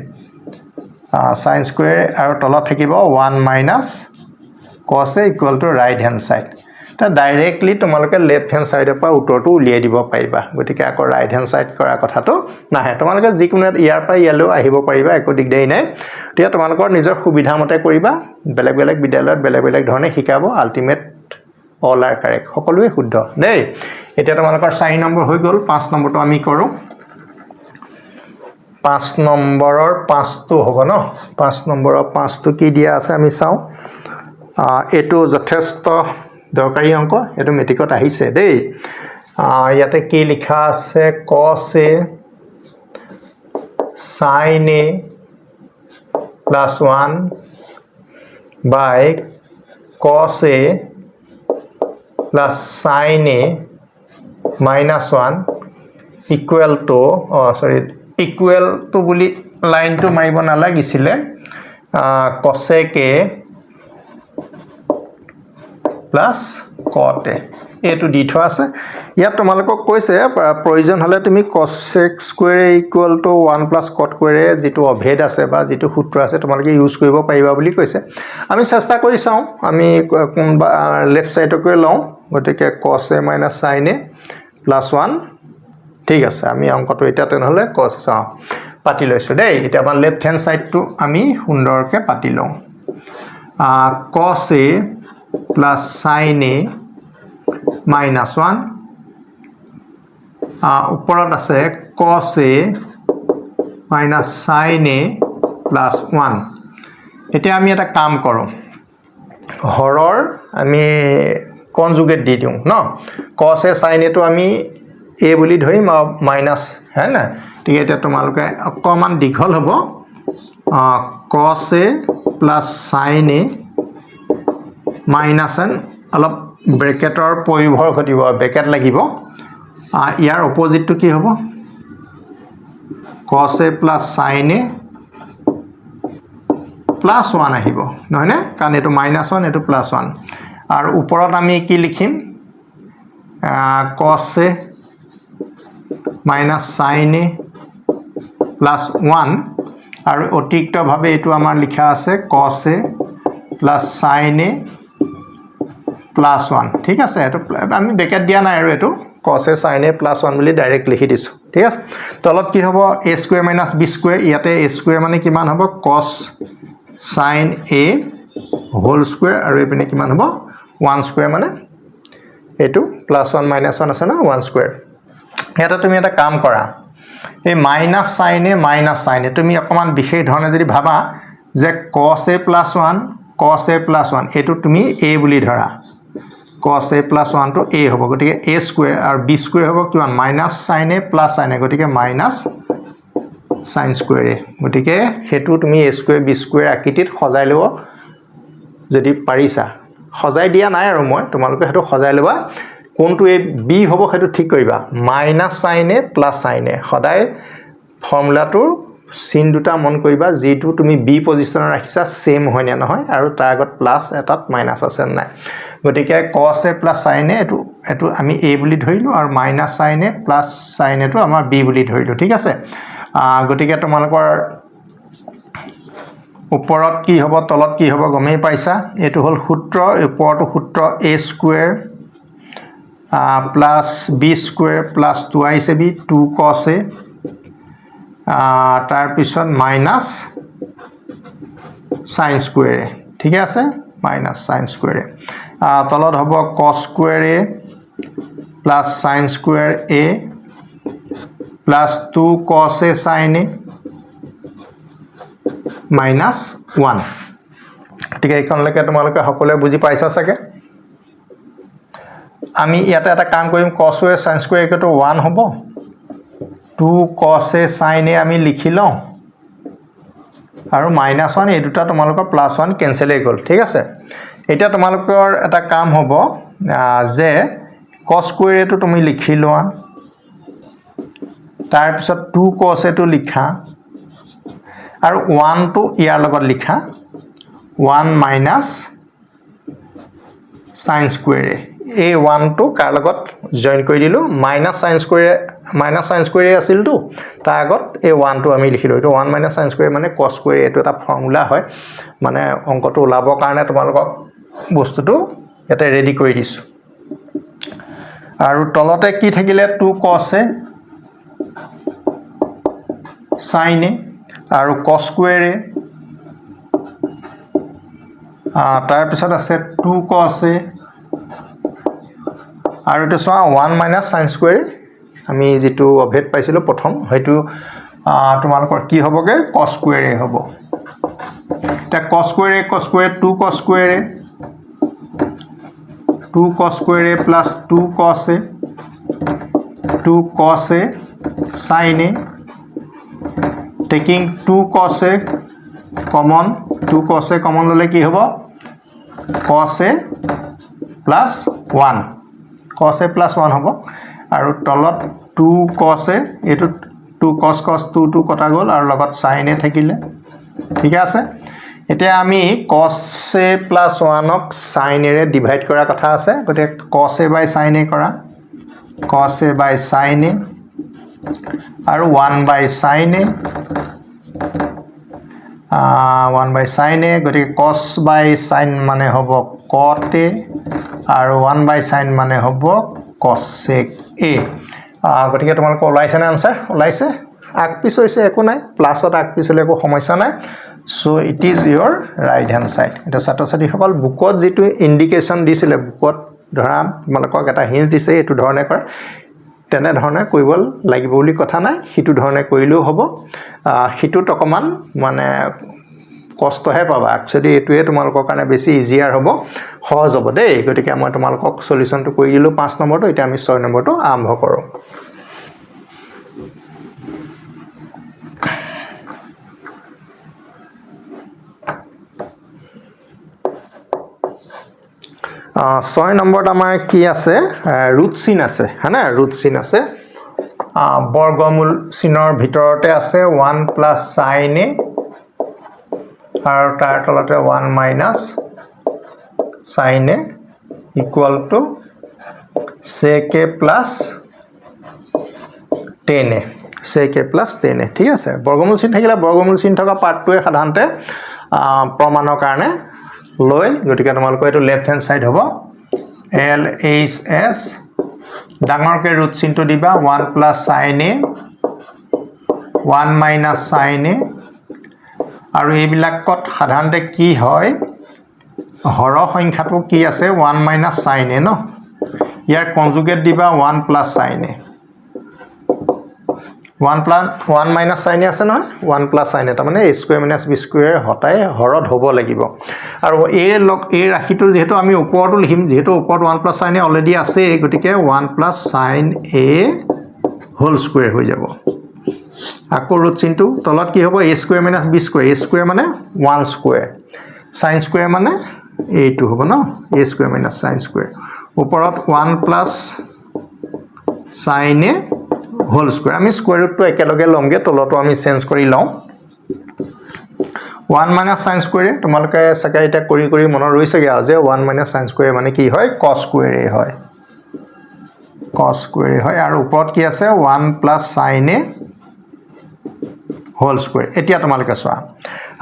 sin square আৰু তলত থাকিব 1 minus cos a equal to right hand side তা ডাইৰেক্টলি তোমালোকে লেফট হ্যান্ড সাইডৰ পৰা উত্তৰটো উলিয়াই দিব পাৰিবা গতিকে আকৌ ৰাইট হ্যান্ড সাইড কৰা কথাটো নাহে তোমালোকে যিকোনো ইয়াৰ পৰা ইয়ালৈ আহিব পাৰিবা একো দিগদাৰি নাই তেতিয়া তোমালোকৰ নিজৰ সুবিধা মতে কৰিবা বেলেগ বেলেগ বিদ্যালয়ত বেলেগ বেলেগ ধৰণে শিকাব আলটিমেট অল আৰ কাৰেক্ট সকলোৱে শুদ্ধ দেই এতিয়া তোমালোকৰ 4 নম্বৰ হৈ গল 5 নম্বৰটো আমি কৰো 5 নম্বৰৰ 5 টো হ'ব ন 5 নম্বৰৰ 5 টো কি দিয়া আছে আমি চাও এটো যথেষ্ট দৰকাৰী অংক এটো মেট্ৰিকত আহিছে দেই ইয়াতে কি লিখা আছে cos a sin a plus 1 by cos a plus sin a minus 1 equal to equal to বুলি লাইনটো মাৰিব নালাগিছিলে cosec a plus cot a এটো দি থোৱা আছে ইয়াত তোমালোকক কৈছে প্ৰয়োজন হলে তুমি cosec square equal to 1 plus cot square যেটো অভেদ আছে বা যেটো সূত্ৰ আছে তোমালোকে ইউজ কৰিব পাৰিবা বুলি কৈছে আমি চেষ্টা কৰি চাও আমি কোনবা লেফট সাইডকৈ লওঁ গতিকে cos a minus sin a plus 1 ঠিক আছে আমি অংকটো এটা তেনেহলে cos চাও পাতি লৈছো দেই এটা আমাৰ লেফট হ্যান্ড সাইডটো আমি সুন্দৰকে পাতি লওঁ cos a plus sin a minus 1 ওপৰত আছে cos a minus sin a plus 1 এতিয়া আমি এটা কাম কৰো হৰৰ আমি কনজুগেট দি দিও ন cos a sin a টো আমি a বুলি ধৰিম মাইনাস है না ঠিক এটা তোমালোকে অকমান দীঘল হ'ব cos a plus sin a minus n অলপ ব্ৰেকেটৰ পৰিভৰ ঘটিব ব্ৰেকেট লাগিব ইয়াৰ অপোজিট টো কি হ'ব cos a plus sin a plus 1 আহিব নহয় নে কাৰণ এটো -1 এটো +1 আৰু ওপৰত আমি কি লিখিম cos a minus sin a plus 1 আৰু অতিৰিক্তভাৱে এটো আমাৰ লিখা আছে cos a plus sin a plus 1 ঠিক আছে এটো আমি ব্ৰেকেট দিয়া নাই আৰু এটো cos a sin a plus 1 বুলি ডাইৰেক্ট লিখি দিছো ঠিক আছে তলত কি হ'ব a square minus b square ইয়াতে a square মানে কিমান হ'ব cos sin a whole square আৰু এপিনে কিমান হ'ব 1 square মানে এটো +1 -1 আছে না 1 square এটা তুমি এটা কাম কৰা এই minus sin a তুমি অকমান বিশেষ ধৰণে যদি ভাবা যে cos a plus 1 এটো তুমি a বুলি ধৰা cos a plus 1 to a হ'ব গতিকে a square আৰু b square হ'ব কিমান minus sin a plus sin a গতিকে minus sin square a গতিকে হেতু তুমি a square b square আকৃতিত সজাই লব যদি পাৰিছা সজাই দিয়া নাই আৰু মই তোমালোকে হেতু সজাই লবা কোনটো a b হ'ব হেতু ঠিক কৰিবা minus sin a plus sin a সদায় ফৰ্মুলাটো sin দুটা মন কৰিবা যেটো তুমি b পজিশনত ৰাখিছা সেম হয় না নহয় আৰু তাৰ আগত প্লাস এটাত মাইনাস আছে নাই গতিকে cos a plus sin a এটো আমি a বুলি ধৰিলো আৰু minus sin a plus sin a টো আমাৰ b বুলি ধৰিলো ঠিক আছে গতিকে তোমালোকৰ ওপৰত কি হ'ব তলত কি হ'ব গমেই পাইছা এটো হল সূত্ৰ ওপৰটো সূত্ৰ a square plus b square plus 2ab 2 cos a तार पिছত माइनस sin square ठीक আছে माइनस sin square তলত হ'ব cos square a plus sin square a plus 2 cos a sin a minus 1 ঠিক এইখনলৈকে তোমালোকে সকলোৱে বুজি পাইছা চাগে আমি ইয়াতে এটা কাম কৰিম cos a sin square = 1 হ'ব 2 cos a sin a আমি লিখি লওঁ আৰু -1 এই দুটা তোমালোকৰ +1 কেনসেল হৈ গল ঠিক আছে এটা তোমালোকৰ এটা কাম হ'ব যে cos square টো তুমি লিখি লোৱা তাৰ পিছত 2 cos a টো লিখা আৰু 1 টো ইয়াৰ লগত লিখা 1 minus sin square a 1 টো কাৰ লগত জয়েন কৰি দিলো minus sin square আছিল তো তাৰ আগত a 1 টো আমি লিখিলো এটো 1 minus sin square মানে cos square এটো এটা ফৰ্মুলা হয় মানে অংকটো ওলাবৰ কাৰণে তোমালোকক বস্তুটো এটা ৰেডি কৰি দিছো আৰু তলতে কি থাকিলে 2 cos a sin a আৰু cos square a তাৰ পিছত আছে 2 cos a আৰু এটা সোয়া 1 minus sin square আমি যেটো অভেদ পাইছিল প্ৰথম হয়তো তোমালোকৰ কি হ'বগে cos square a হ'ব তা cos square a 2 cos square a 2 cos square a plus 2 cos a 2 cos a sin a taking 2 cos a common 2 cos a common ললে কি হ'ব cos a plus 1 cos a plus 1 হ'ব আৰু তলত 2 cos a এটো 2 cos 2 কটা গল আৰু লগত sin a থাকিলে ঠিক আছে এতিয়া আমি cos a plus 1 ক sin a ৰে ডিভাইড কৰা কথা আছে গতে cos a by sin a কৰা cos a by sin a আৰু 1 by sin a 1 by sin a গতে cos by sin মানে হ'ব cot a আৰু 1 by sin মানে হ'ব cosec a গতিকে তোমালোক ওলাইছে না আনসার ওলাইছে আগ পিছ হৈছে একো নাই প্লাসত আগ পিছলে একো সমস্যা নাই so it is your right hand side এটা ছাত্ৰ-ছাত্ৰী সকল বুকত যেটো ইন্ডিকেশন দিছিলে বুকত ধৰা তোমালোকক এটা হিন্ট দিছে এটো ধৰণে কৰ তেনে ধৰণে কৰিব লাগিব বুলি কথা নাই হিটু ধৰণে কৰিলেও হ'ব হিটুত অকমান মানে কষ্টহে পাবা একচুয়ালি এটোৱে তোমালোকৰ কাৰণে বেছি ইজিয়াৰ হ'ব সহজ হ'ব দেই গতিকে মই তোমালোকক সলিউশনটো কৰি দিলো 5 নম্বৰটো এটা আমি 6 নম্বৰটো আৰম্ভ কৰো ছয় নম্বৰত আমাৰ কি আছে ৰুট চিন আছে হয়না ৰুট চিন আছে বৰ্গমূল চিনৰ ভিতৰতে আছে 1 plus sin a আৰু তাৰ তলতে 1 minus sin a equal to sec a plus tan a sec a plus tan a ঠিক আছে বৰ্গমূল চিন থাকিলে বৰ্গমূল চিন থকা পাৰ্টটোৱে সাধাৰণতে প্ৰমাণৰ কাৰণে লয় গতিকে তোমালোকৰ এটো লেফট হ্যান্ড সাইড হ'ব l h s ডাঙৰকে ৰুট চিনটো দিবা 1 plus sin a 1 minus sin a আৰু এইবিলাকত সাধাৰণতে কি হয় হৰ সংখ্যাটো কি আছে 1 minus sin a ন ইয়াৰ কনজুগেট দিবা 1 plus sin a 1 মাইনাছ চাইনে আছে নহয় 1 প্লাছ চাইনে তাৰমানে a square minus b square হতাই হৰত হ'ব লাগিব আৰু এই ৰাশিটো যেহেতু আমি ওপৰতো লিখিম যেহেতু ওপৰত 1 প্লাছ চাইনে অলৰেডি আছে গতিকে 1 plus sine a whole square হৈ যাব আকৌ ৰুট চিনটো তলত কি হ'ব a square minus b square a square মানে 1 স্কুৱেৰ চাইন স্কুৱেৰ মানে এইটো হ'ব ন a square minus sine square ওপৰত 1 plus sine a whole square আমি স্কুৱেৰ ৰুটটো একেলগে লমগে তলতো আমি চেঞ্জ কৰি লওঁ 1 মাইনাছ চাইন স্কুৱেৰ তোমালোকে চাগে এটা কৰি মনত ৰৈছেগে যে 1 মাইনাছ চাইন স্কুৱেৰ মানে কি হয় cos স্কুৱেৰ হয় cos স্কুৱেৰ হয় আৰু ওপৰত কি আছে 1 plus sine a whole square এতিয়া তোমালোকে চোৱা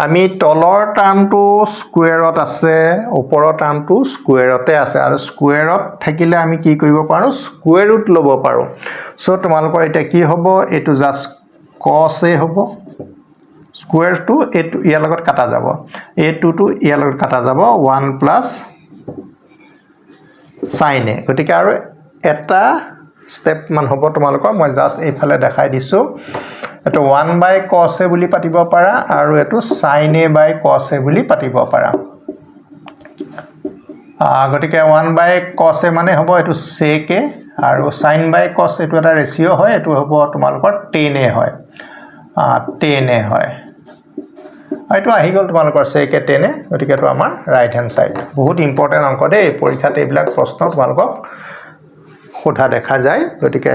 আমি তলৰ টাৰ্মটো স্কুৱেৰত আছে ওপৰৰ টাৰ্মটো স্কুৱেৰতে আছে আৰু স্কুৱেৰত থাকিলে আমি কি কৰিব পাৰো স্কুৱেৰ ৰুট ল'ব পাৰো সো তোমালোকৰ এটা কি হ'ব এটো জাস্ট cos a হ'ব স্কুৱেৰটো এটো ইয়াৰ লগত কাটা যাব a2 টো ইয়াৰ লগত কাটা যাব 1 প্লাছ sin a গতিকে আৰু এটা স্টেপ মান হ'ব তোমালোকৰ মই জাস্ট এইফালে দেখাই দিছো এটো 1 বাই cos a বুলি পাতিব পাৰা আৰু এটো sin a by cos a বুলি পাতিব পাৰা গতিকে 1 বাই cos a মানে হ'ব এটো sec a আৰু sin বাই cos এটো এটা ৰেশিও হয় এটো হ'ব তোমালোকৰ tan a হয় tan a হয় এইটো আহি গল তোমালোকৰ sec a tan a গতিকে এটো আমাৰ ৰাইট হ্যান্ড সাইড বহুত ইম্পৰ্টেন্ট অংক দেই পৰীক্ষাত এইবিলাক প্ৰশ্ন তোমালোকক সোধা দেখা যায় গতিকে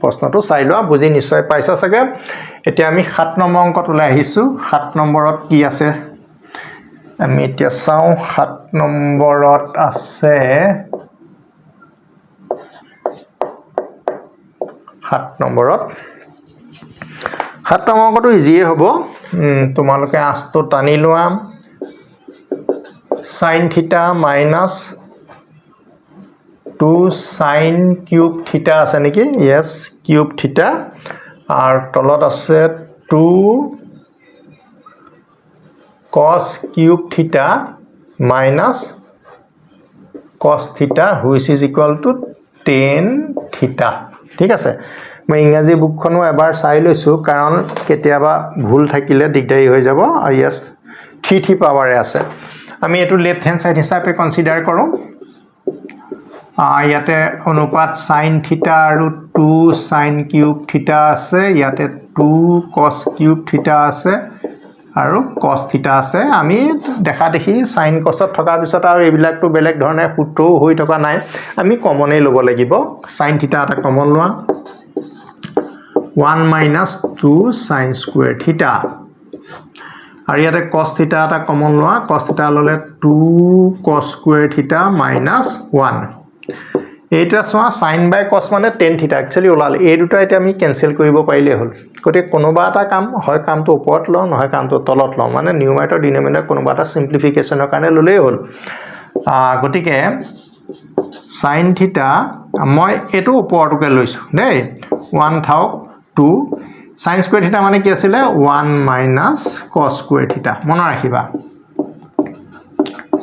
প্ৰশ্নটো চাই লোৱা বুজি নিশ্চয় পাইছা চাগে এতিয়া আমি 7 নম্বৰ অংকত ওলাই আহিছো 7 নম্বৰত কি আছে আমি এতিয়া চাও 7 নম্বৰত আছে 7 নম্বৰত 7 নম্বৰ অংকটো ইজিয়ে হ'ব তোমালোকে আছটো টানি লোৱা sin থিটা মাইনাস 2 sin কিউব থিটা আছে নেকি yes কিউব থিটা আর তলত আছে 2 cos কিউব থিটা minus cos থিটা which is equal to tan থিটা ঠিক আছে মই ইংৰাজী বুকখনো এবাৰ চাই লৈছো কাৰণ কেতিয়াবা ভুল থাকিলে দিগদাৰি হৈ যাব yes 3 পাৱাৰে আছে আমি এটো লেফট হ্যান্ড সাইড হিচাপে কনসিডাৰ কৰো ইয়াতে অনুপাত sin থিটা আৰু 2 sin কিউব থিটা আছে ইয়াতে 2 cos কিউব থিটা আছে আৰু cos থিটা আছে আমি দেখা দেখি sin cos থকা পিছত আৰু এইবিলাকটো বেলেগ ধৰণে সূত্ৰ হৈ থকা নাই আমি কমনে ল'ব লাগিব sin থিটা এটা কমন লোৱা 1 minus 2 sin square theta আৰু ইয়াতে cos theta এটা কমন লোৱা cos theta ললে 2 cos square theta minus 1 এইটা সোয়া sin by cos মানে tan theta একচুয়ালি ওলাল এই দুটা এটা আমি ক্যান্সেল কৰিব পাৰিলে হল গতে কোনোবা এটা কাম হয় কামটো ওপৰত ল নহয় কামটো তলত ল মানে নিউমাৰেটৰ ডিনোমিনেটৰ কোনোবা এটা সিম্পলিফিকেশনৰ কাৰণে ললেই হল গটিকে sin theta মই এটো ওপৰটোকে লৈছো দেই 1 থাওক 2 sin square theta মানে কি আছিল 1 minus cos square theta মন ৰাখিবা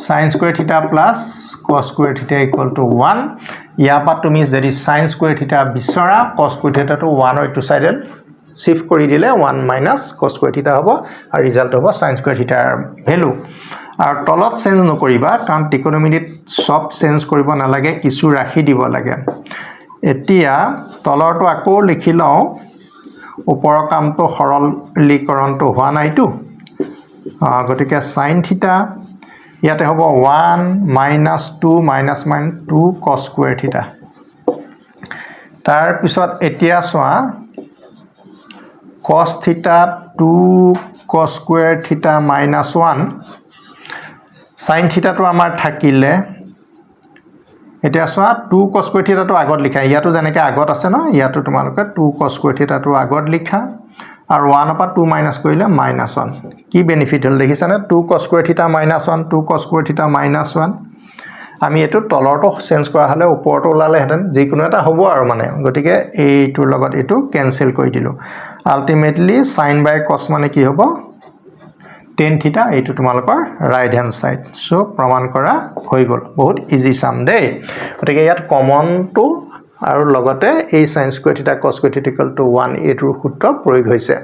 sin square theta plus cos square theta equal to 1 ইয়াপা তুমি যদি sin square theta বিচৰা cos square theta to 1 or 2 সাইডে শিফট কৰি দিলে 1 minus cos square theta হ'ব আৰু ৰিজাল্ট হ'ব sin square theta ভ্যালু আৰু তলত চেঞ্জ নকৰিবা কাৰণ ত্ৰিকোণমিতিত সব চেঞ্জ কৰিব নালাগে কিছু ৰাখি দিব লাগে এতিয়া তলৰটো আকৌ লিখি লও ওপৰৰ কামটো সৰলীকৰণটো হোৱা নাইটো গতিকে sin theta ইয়াতে হ'ব 1 minus 2 minus 2 cos square theta তাৰ পিছত এতিয়া সোয়া cos theta 2 cos square theta minus 1 sin theta to আমাৰ থাকিলে এতিয়া সোয়া 2 cos square theta to আগত লিখা ইয়াতো যেনেকৈ আগত আছে ন ইয়াতো তোমালোকে 2 cos square theta to আগত লিখা আৰু 1 পৰা 2 মাইনাস কৰিলে -1 কি বেনিফিট হল দেখিছানে 2 cos square theta -1 2 cos square theta -1 আমি এটো তলৰটো চেঞ্জ কৰা হলে ওপৰটো ওলালে হেতেন যিকোনো এটা হ'ব আৰু মানে গটিকে এইটোৰ লগত এটো ক্যান্সেল কৰি দিলো আলটিমেটলি sin by cos মানে কি হ'ব tan theta এইটো তোমালোকৰ ৰাইট হ্যান্ড সাইড সো প্ৰমাণ কৰা হৈ গল বহুত ইজি সাম দেই গটিকে ইয়াত কমন টু আৰু লগতে এই sin square theta cos square theta equal to 1 এইটোৰ সূত্ৰ প্ৰয়োগ হৈছে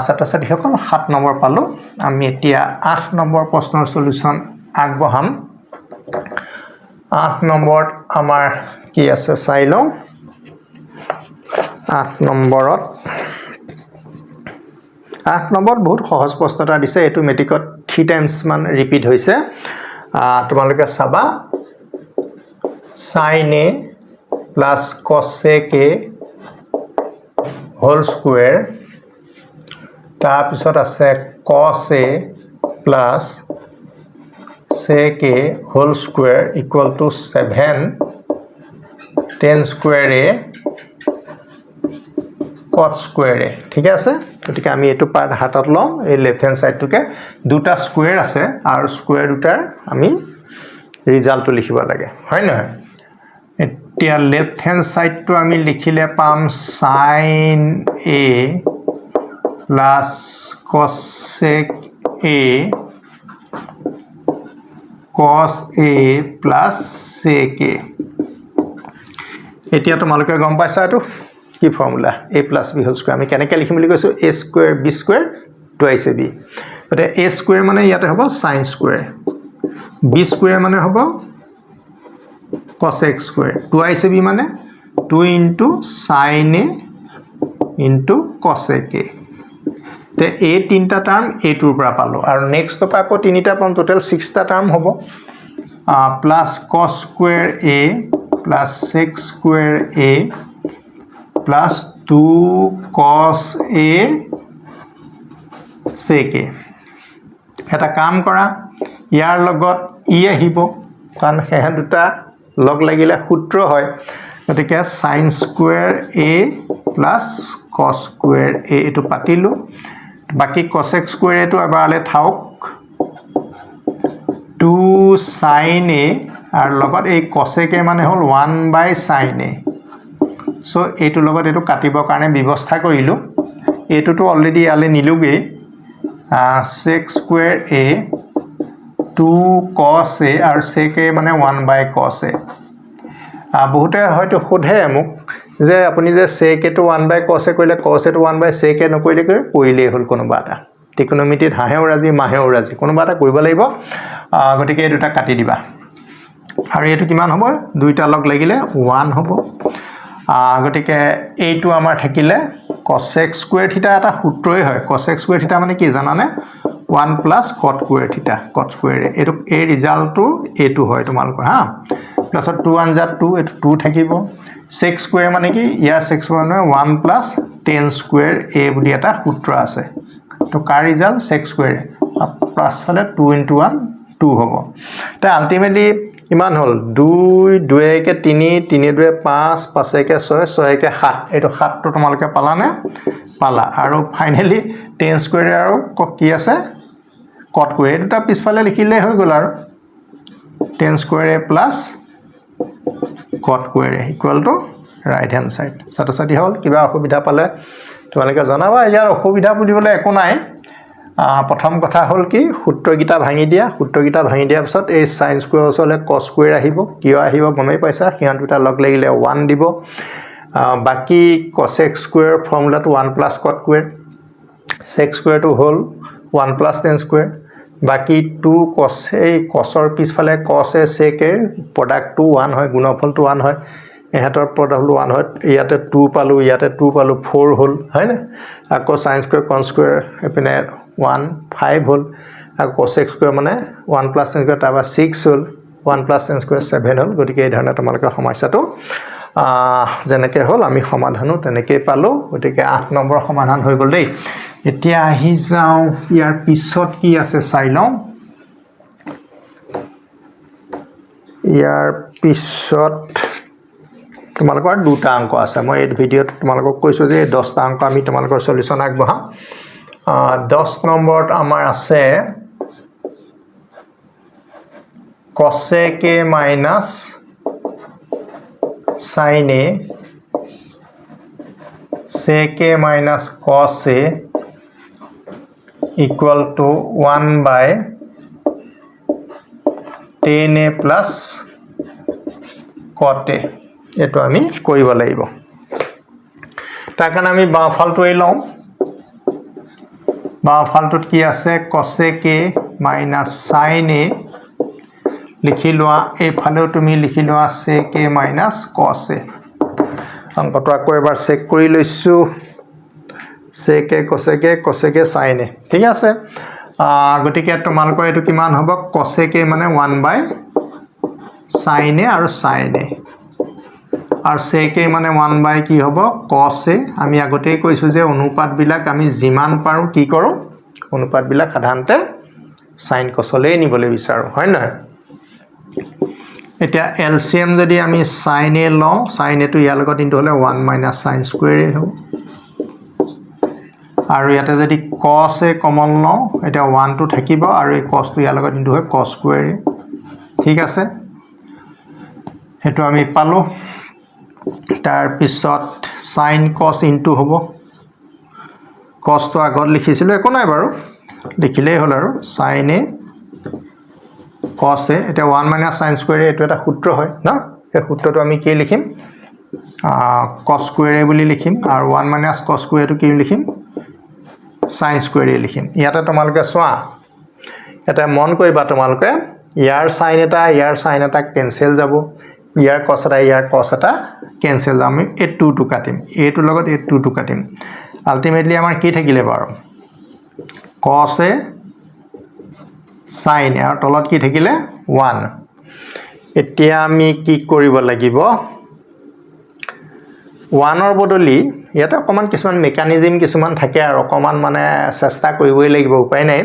ছাত্ৰ ছাত্ৰীসকল 7 নম্বৰ পালো আমি এতিয়া 8 নম্বৰ প্ৰশ্নৰ সলিউশন আগবঢ়াম 8 নম্বৰত আমাৰ কি আছে চাই লওঁ 8 নম্বৰত বহুত সহজ প্ৰশ্ন এটা দিছে এটো মেট্ৰিকত 3 টাইমছ মান ৰিপিট হৈছে তোমালোকে চাবা sin a plus cos a whole square তাৰ পিছত আছে cos a plus sec a whole square equal to 7 tan square a cot square a ঠিক আছে গতিকে আমি এটো পাৰ্ট হাতত লম এই লেফট হ্যান্ড সাইডটোকে দুটা স্কয়াৰ আছে আৰু স্কয়াৰ দুটাৰ আমি ৰিজাল্টটো লিখিব লাগে হয় নহয় এতিয়া লেফট হ্যান্ড সাইডটো আমি লিখিলে পাম sin a plus cos a cos a plus sec a এতিয়া তোমালোকে গম পাইছা এটো কি formula a plus b whole square আমি কেনেকৈ লিখিম বুলি কৈছো a square b square twice ab গতে a square মানে ইয়াতে হ'ব sin square b square মানে হ'ব cos x square twice ab মানে 2 into sin a into cos a তে a তিনটা টার্ম a টুৰ পৰা পালো আৰু নেক্সট পৰা আকৌ তিনিটা পাম টোটাল 6 টা টার্ম হ'ব plus cos square a plus sec square a plus 2 cos a sec a এটা কাম কৰা ইয়াৰ লগত ই আহিব কাৰণ হেহ দুটা লগ লাগিলে সূত্ৰ হয় গতিকে sin square a plus cos square a এটো পাতিলো বাকি cosec square এটো এবাৰলে থাওক 2 sin a আৰু লগত এই cosec a মানে হল 1 by sin a সো এটো লগত এটো কাটিবৰ কাৰণে ব্যৱস্থা কৰিলো এটোটো অলৰেডি আলে নিলুগে sec square a 2 cos a আৰু sec a মানে 1 by cos a বহুতে হয়তো খুধে মোক যে আপুনি যে sec a to 1 by cos a কইলে cos a to 1 by sec a নকইলে কইলে হল কোনোবা এটা ত্ৰিকোণমিতিত হাহেও ৰাজি মাহেও ৰাজি কোনোবা এটা কৰিব লাগিব গটিকে এই দুটা কাটি দিবা আৰু এটো কিমান হ'ব দুইটা লগ লাগিলে 1 হ'ব গটিকে এইটো আমাৰ থাকিলে cosec square theta এটা সূত্ৰই হয় cosec square theta মানে কি জানানে 1 plus cot square theta cot square এটো এই ৰিজাল্টটো এটো হয় তোমালোকৰ হা প্লাস 2 1 যা 2 এটো 2 থাকিব sec square মানে কি ইয়াৰ sec square মানে 1 plus tan square a বুলি এটা সূত্ৰ আছে তো কাৰ ৰিজাল্ট sec square প্লাস হলে 2 into 1 2 হ'ব তে আলটিমেটলি ইমান হল 2 2 কে 3 3 2 5 5 কে 6 6 কে 7 এটো 7 টো তোমালকে পালানে পালা আৰু ফাইনালি tan square আৰু কি আছে cot square এটা পিছফালে লিখিলে হৈ গল আৰু tan square a plus cot square a equal to right hand side ছাত্ৰ-ছাত্ৰী হল কিবা অসুবিধা পালে তোমালোকে জনাবা ইয়াৰ অসুবিধা বুলিবলৈ একো নাই প্ৰথম কথা হল কি সূত্ৰগিতা ভাঙি দিয়া পিছত এই sin square ওচৰলে cos square আহিব কিয় আহিব গমে পাইছা হিয়ান দুটা লগ লাগিলে 1 দিব বাকি cosec square ফৰ্মুলাটো 1 plus cot square sec square to whole 1 plus tan square বাকি 2 cos এই cosৰ পিছফালে cos a sec a প্ৰডাক্টটো 1 হয় গুণফলটো 1 হয় এহাতৰ প্ৰডাক্টটো 1 হয় ইয়াতে 2 পালো ইয়াতে 2 পালো 4 হল হয় না আকৌ sin square cos square এপিনে 1 5 হল আৰু cosec square মানে 1 plus tan square তাবা 6 হল 1 plus tan square 7 হল গতিকে এই ধৰণে তোমালোকে সমস্যাটো যেনেকৈ হল আমি সমাধানো তেনেকৈ পালো গতিকে 8 নম্বৰ সমাধান হৈ গল দেই এতিয়া আহি যাও ইয়াৰ পিছত কি আছে চাই লওঁ ইয়াৰ পিছত তোমালোকৰ দুটা অংক আছে মই এই ভিডিওত তোমালোকক কৈছো যে 10টা অংক আমি তোমালোকৰ সলিউশন আগবঢ়াম 10 নম্বৰত আমাৰ আছে cosec a minus sin a sec a minus cos a equal to 1 by tan a plus cot a এইটো আমি কৰিব লাগিব তাৰ কাৰণে আমি বাওঁফালটো এই লওঁ বাওঁফালটোত কি আছে cosec a minus sin a লিখি লোৱা এইফালেও তুমি লিখি লোৱা sec a minus cos a অংকটো আকৌ এবাৰ চেক কৰি লৈছো sec a cosec a sin a ঠিক আছে গতিকে তোমালোকৰ এটো কিমান হ'ব cosec a মানে 1/sin a আৰু sin a আৰু sec a মানে 1/ কি হ'ব cos a আমি আগতেই কৈছো যে অনুপাত বিলাক আমি যিমান পাৰো কি কৰো অনুপাত বিলাক সাধাৰণতে sin cos লৈ নিবলৈ বিচাৰো হয় না এটা LCM যদি আমি sin a লওঁ sin a টো ইয়াৰ লগত ইনটু হলে 1 - sin square a হ'ব আৰু ইয়াতে যদি cos a কমন লওঁ এটা 1 টো থাকিব আৰু এই cos টো ইয়াৰ লগত ইনটু হয় cos square a ঠিক আছে হেতু আমি পালো তাৰ পিছত sin cos ইনটু হ'ব cos টো আগত লিখিছিলো একো নাই বাৰু লিখিলেই হ'ল আৰু sin a cos a এটা 1 - sin square a এটো এটা সূত্ৰ হয় না এই সূত্ৰটো আমি কি লিখিম cos square a বুলি লিখিম আৰু 1 - cos square টো কি লিখিম sin square a লিখিম ইয়াতে তোমালোকে চোৱা এটা মন কৰিবা তোমালোকে ইয়াৰ sin এটা কেনসেল যাব ইয়াৰ cos এটা কেনসেল আমি এই 2 টো কাটিম এটো লগত এই 2 টো কাটিম আলটিমেটলি আমাৰ কি থাকিলে বাৰু cos a sin a আৰু তলত কি থাকিলে 1 এতিয়া আমি কি কৰিব লাগিব 1 ৰ বদলি ইয়াতে অকমান কিছুমান মেকানিজম কিছুমান থাকে আৰু অকমান মানে চেষ্টা কৰিবই লাগিব উপায় নাই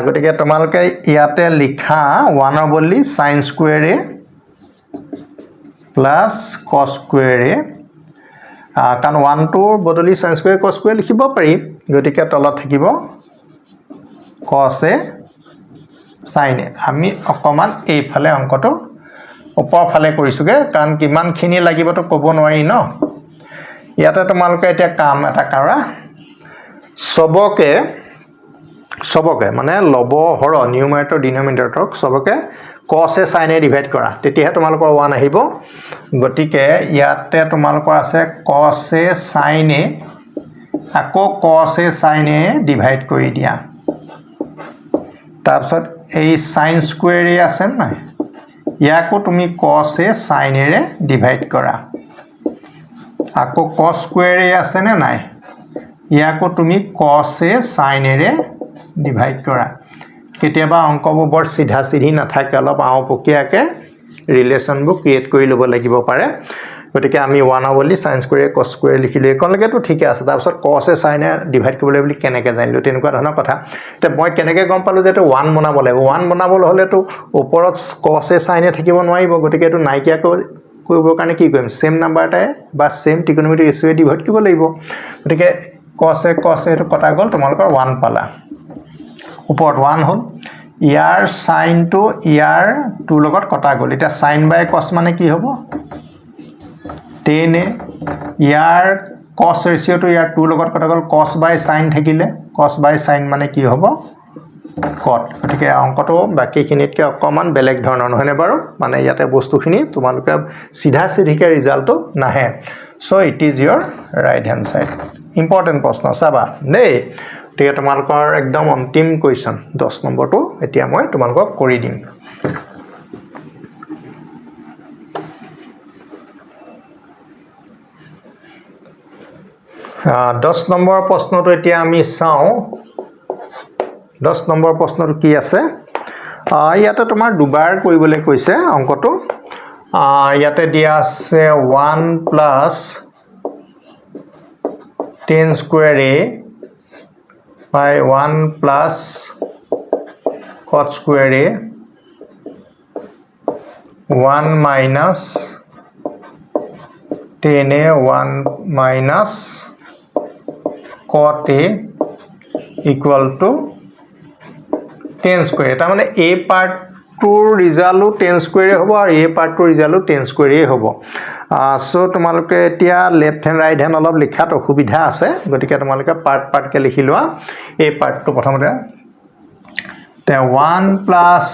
গতিকে তোমালোকে ইয়াতে লিখা 1 ৰ বদলি sin square a plus cos square a কাৰণ 1 টোৰ বদলি sin square cos square লিখিব পাৰি গতিকে তলত থাকিব cos a sin a আমি অকমান এইফালে অংকটো ওপৰ ফালে কৰিছোগে কাৰণ কিমান খিনি লাগিবটো ক'ব নোৱাৰি ন ইয়াতে তোমালোকে এতিয়া কাম এটা কৰা সবকে মানে লব হৰ নিউমাৰেটৰ ডিনোমিনেটৰক সবকে cos a sin a divide কৰা তেতিয়াহে তোমালোকৰ 1 আহিব গতিকে ইয়াতে তোমালোকৰ আছে cos a sin a আকৌ cos a sin a divide কৰি দিয়া তাৰপিছত এই sin square a আছে নাই ইয়াকো তুমি cos a sin a ৰে ডিভাইড কৰা আকৌ cos square a আছে নে নাই ইয়াকো তুমি cos a sin a ৰে ডিভাইড কৰা কেতিয়াবা অংকবোৰ বৰ সিধা সিধি নাথাকে অলপ আওপকীয়াকে ৰিলেচনবোৰ ক্ৰিয়েট কৰি ল'ব লাগিব পাৰে গতিকে আমি 1 বুলি sin square cos square লিখিলে কোনলৈকেটো ঠিকে আছে তাৰপিছত cos a sin a divide কৰিবলৈ বুলি কেনেকৈ জানিলো তেনেকুৱা ধৰণৰ কথা তে মই কেনেকৈ গম পালো যে 1 বনাব লাগিব 1 বনাবলৈ হলেটো ওপৰত cos a sin a থাকিব নোৱাৰিব গতিকে এটো নাইকিয়া কৰিবৰ কাৰণে কি কৰিম সেম নাম্বাৰ এটাই বা সেম ট্ৰিগোনোমেট্ৰিক ৰেশিও ডিভাইড কৰিব লাগিব গতিকে cos a এটো কটা গল তোমালোকৰ 1 পালা ওপৰত 1 হ'ল ইয়াৰ sin টো ইয়াৰ 2 লগত কটা গল এটা sin by cos মানে কি হ'ব 10 a ইয়াৰ cos ৰেশিও টো ইয়াৰ 2 লগত কটা গল cos by sin থাকিলে cos by sin মানে কি হ'ব cot গতিকে অংকটো বাকিখিনিতকে অকমান বেলেগ ধৰণৰ নহয়নে বাৰু মানে ইয়াতে বস্তুখিনি তোমালোকে সিধা সিধিকে ৰিজাল্টটো নাহে so it is your right hand side important প্ৰশ্ন চাবা দেই ঠিক তোমালোকৰ একদম অন্তিম কোৱেশ্চন 10 নম্বৰটো এতিয়া মই তোমালোকক কৰি দিম 10 নম্বৰ প্ৰশ্নটো এতিয়া আমি চাও 10 নম্বৰ প্ৰশ্নটো কি আছে ইয়াতে তোমাৰ দুবাৰ কৰিবলৈ কৈছে অংকটো ইয়াতে দিয়া আছে 1 plus tan square a by 1 plus cot square a 1 minus tan a 1 minus cot a equal to tan square এটা মানে a part টুৰ ৰিজাল্টটো tan square হ'ব আৰু a part টুৰ ৰিজাল্টটো tan square হ'ব সো তোমালোকে এতিয়া লেফট হ্যান্ড ৰাইট হ্যান্ড অলপ লিখাত অসুবিধা আছে গতিকে তোমালোকে পাৰ্ট কে লিখি লোৱা a পাৰ্টটো প্ৰথমতে 1 plus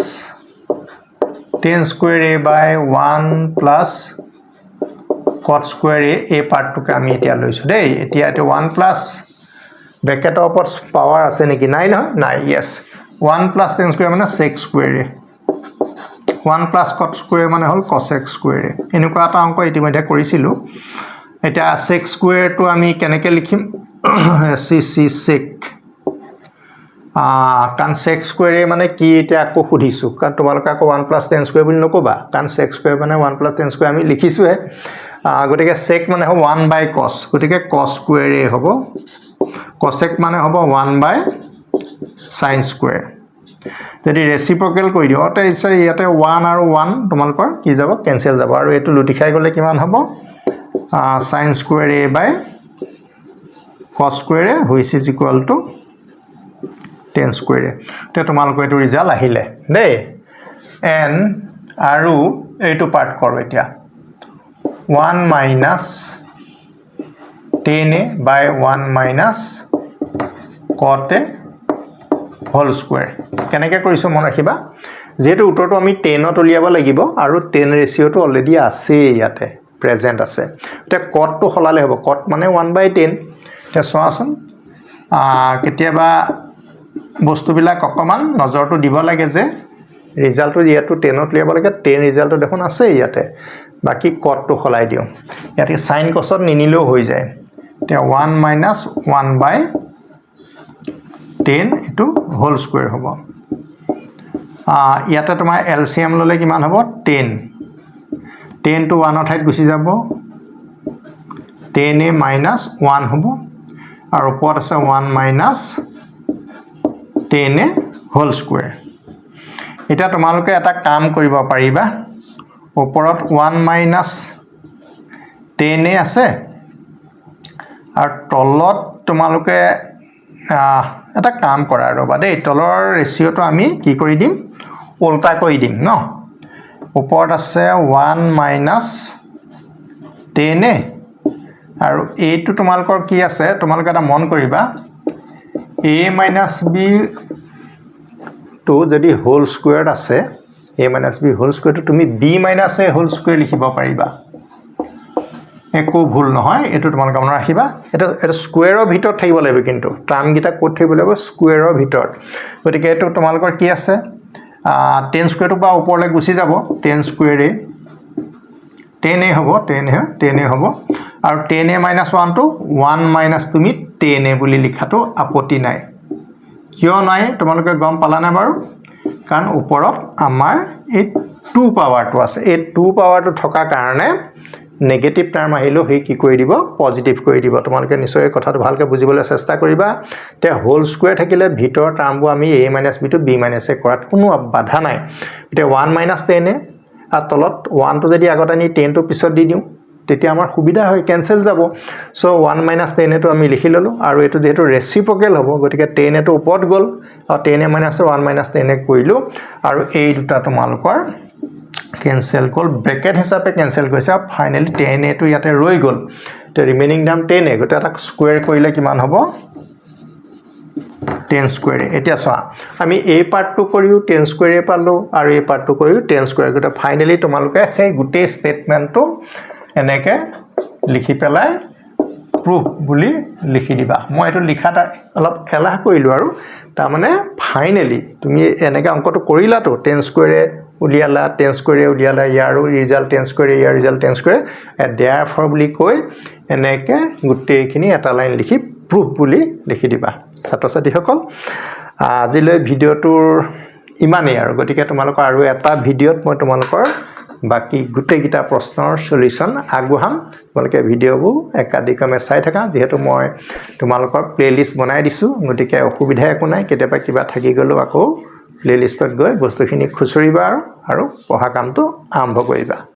tan square a by 1 plus cot square a এই পাৰ্টটোকে আমি এতিয়া লৈছো দেই এতিয়া এটা 1 প্লাস ব্ৰেকেটৰ ওপৰত পাৱাৰ আছে নেকি নাই নহয় নাই yes 1 plus tan square মানে sec square a 1 plus cot square মানে হল cosec square a এনেকুৱা এটা অংক ইতিমধ্যে কৰিছিলো এটা sec square টো আমি কেনেকৈ লিখিম c sec কান sec square মানে কি এটা আকৌ খুদিছো কান তোমালোকে আকৌ 1 plus tan square বুলি নকবা কান sec square মানে 1 plus tan square আমি লিখিছো হে গটিকে sec মানে হ'ব 1 by cos গটিকে cos square a হ'ব cosec মানে হ'ব 1 by sin square যদি ৰেচিপ্ৰকেল কৰি দিও অতে ইয়াতে 1 আৰু 1 তোমালোকৰ কি যাব কেনসেল যাব আৰু এটো লুটি খাই গলে কিমান হ'ব sin square a by cos square a which is equal to tan square a তে তোমালোকৰ এটো ৰিজাল্ট আহিলে দেই n আৰু এইটো পাৰ্ট কৰো এতিয়া 1 minus tan a by 1 minus cot a whole square কেনেকৈ কৰিছো মন ৰাখিবা যেটো উত্তৰটো আমি 10 ত উলিয়াব লাগিব আৰু 10 ৰেশিওটো অলৰেডি আছে ইয়াতে প্ৰেজেন্ট আছে তে cot টো হলালে হ'ব cot মানে 1/10 তে সোৱাচোন কেতিয়াবা বস্তুবিলাক অকমান নজৰটো দিব লাগে যে ৰিজাল্টটো যেটো 10 ত উলিয়াব লাগে 10 ৰিজাল্টটো দেখোন আছে ইয়াতে বাকি cot টো হলাই দিও ইয়াতে sin cos ত নিনিলেও হৈ যায় তে 1 minus 1/10 এটো হোল স্কয়াৰ হ'ব ইয়াতে তোমাৰ এলসিএম ললে কিমান হ'ব 10 10 to 1 ঠাইত গুছি যাব 10a minus 1 হ'ব আৰু ওপৰত আছে 1 minus 10a হোল স্কয়াৰ এটা তোমালোকে এটা কাম কৰিব পাৰিবা ওপৰত 1 minus 10a আছে আৰু তলত তোমালোকে এটা কাম কৰা ৰবা দেই তলৰ ৰেশিওটো আমি কি কৰি দিম উল্টা কৰি দিম ন ওপৰত আছে 1 minus 10a আৰু এইটো তোমালোকৰ কি আছে তোমালোকে এটা মন কৰিবা a minus b তো যদি হোল স্কয়াৰ আছে a minus b whole square তো তুমি b minus a whole square লিখিব পাৰিবা একো ভুল নহয় এটো তোমালোকে মন ৰাখিবা এটা স্কয়াৰৰ ভিতৰত থাকিব লাগিব কিন্তু টাৰ্ম গিটা কোড থাকিব লাগিব স্কয়াৰৰ ভিতৰত গতিকে এটো তোমালোকৰ কি আছে 10 স্কয়াৰ টো বা ওপৰলৈ গুছি যাব 10 স্কয়াৰ a 10a হ'ব 10a হ'ব আৰু 10a minus 1 টো 1 minus তুমি 10a বুলি লিখাটো আপত্তি নাই কিয় নাই তোমালোকে গম পালা না বাৰু কাৰণ ওপৰত আমাৰ এই 2 পাৱাৰটো আছে এই 2 পাৱাৰটো থকা কাৰণে নেগেটিভ টাৰ্ম আহিলো হে কি কৰি দিব পজিটিভ কৰি দিব তোমালোকে নিশ্চয় কথাটো ভালকে বুজিবলৈ চেষ্টা কৰিবা তে হোল স্কয়াৰ থাকিলে ভিতৰ টাৰ্মবোৰ আমি a - b to b - a কৰাত কোনো বাধা নাই এটা 1 minus 10a আর তলত 1 টো যদি আগত আনি 10 টো পিছত দি দিও তেতিয়া আমাৰ সুবিধা হয় ক্যান্সেল যাব সো 1 minus 10a টো আমি লিখি ললো আৰু এটো যেটো ৰেচিপ্ৰকেল হ'ব গতিকে 10a টো ওপৰত গল আৰু 10a minus 1 minus 10a কৰিলো আৰু এই দুটা তোমালোকৰ cancel কল ব্ৰেকেট হিচাপে cancel কৰিছে ফাইনালি 10a টো ইয়াতে ৰৈ গল তে ৰিমেইনিং দাম 10a গতে এটা স্কয়াৰ কৰিলে কিমান হ'ব 10 স্কয়াৰ এতিয়া চোৱা আমি এই পাৰ্টটো কৰিও 10 স্কয়াৰ পালো আৰু এই পাৰ্টটো কৰিও 10 স্কয়াৰ গতে ফাইনালি তোমালোকে সেই গুটে স্টেটমেন্টটো এনেকে লিখি পেলাই proof বুলি লিখি দিবা মই এটো লিখাটা অলপ এলাহ কৰিলো আৰু তা মানে ফাইনালি তুমি এনেকে অংকটো কৰিলা তো 10 স্কয়াৰ উলিয়ালা 10 স্কয়াৰ উলিয়ালা ইয়াৰো ৰিজাল্ট 10 স্কয়াৰ ইয়াৰ ৰিজাল্ট 10 স্কয়াৰ therefore বুলি কৈ এনেকে গুটেখিনি এটা লাইন লিখি proof বুলি লিখি দিবা ছাত্ৰ-ছাত্ৰী সকল আজিলৈ ভিডিওটোৰ ইমানে আৰু গতিকে তোমালোকৰ আৰু এটা ভিডিওত মই তোমালোকৰ বাকি গুটে গিটা প্ৰশ্নৰ সলিউশন আগবঢ়াম তোমালোকে ভিডিওবোৰ একাধিক্ৰমে চাই থাকা যেহেতু মই তোমালোকৰ প্লেলিষ্ট বনাই দিছো গতিকে অসুবিধা একো নাই কেতিয়াবা কিবা থাকি গলো আকৌ প্লেলিষ্টত গৈ বস্তুখিনি খুচৰিবা আৰু পঢ়া কামটো আৰম্ভ কৰিবা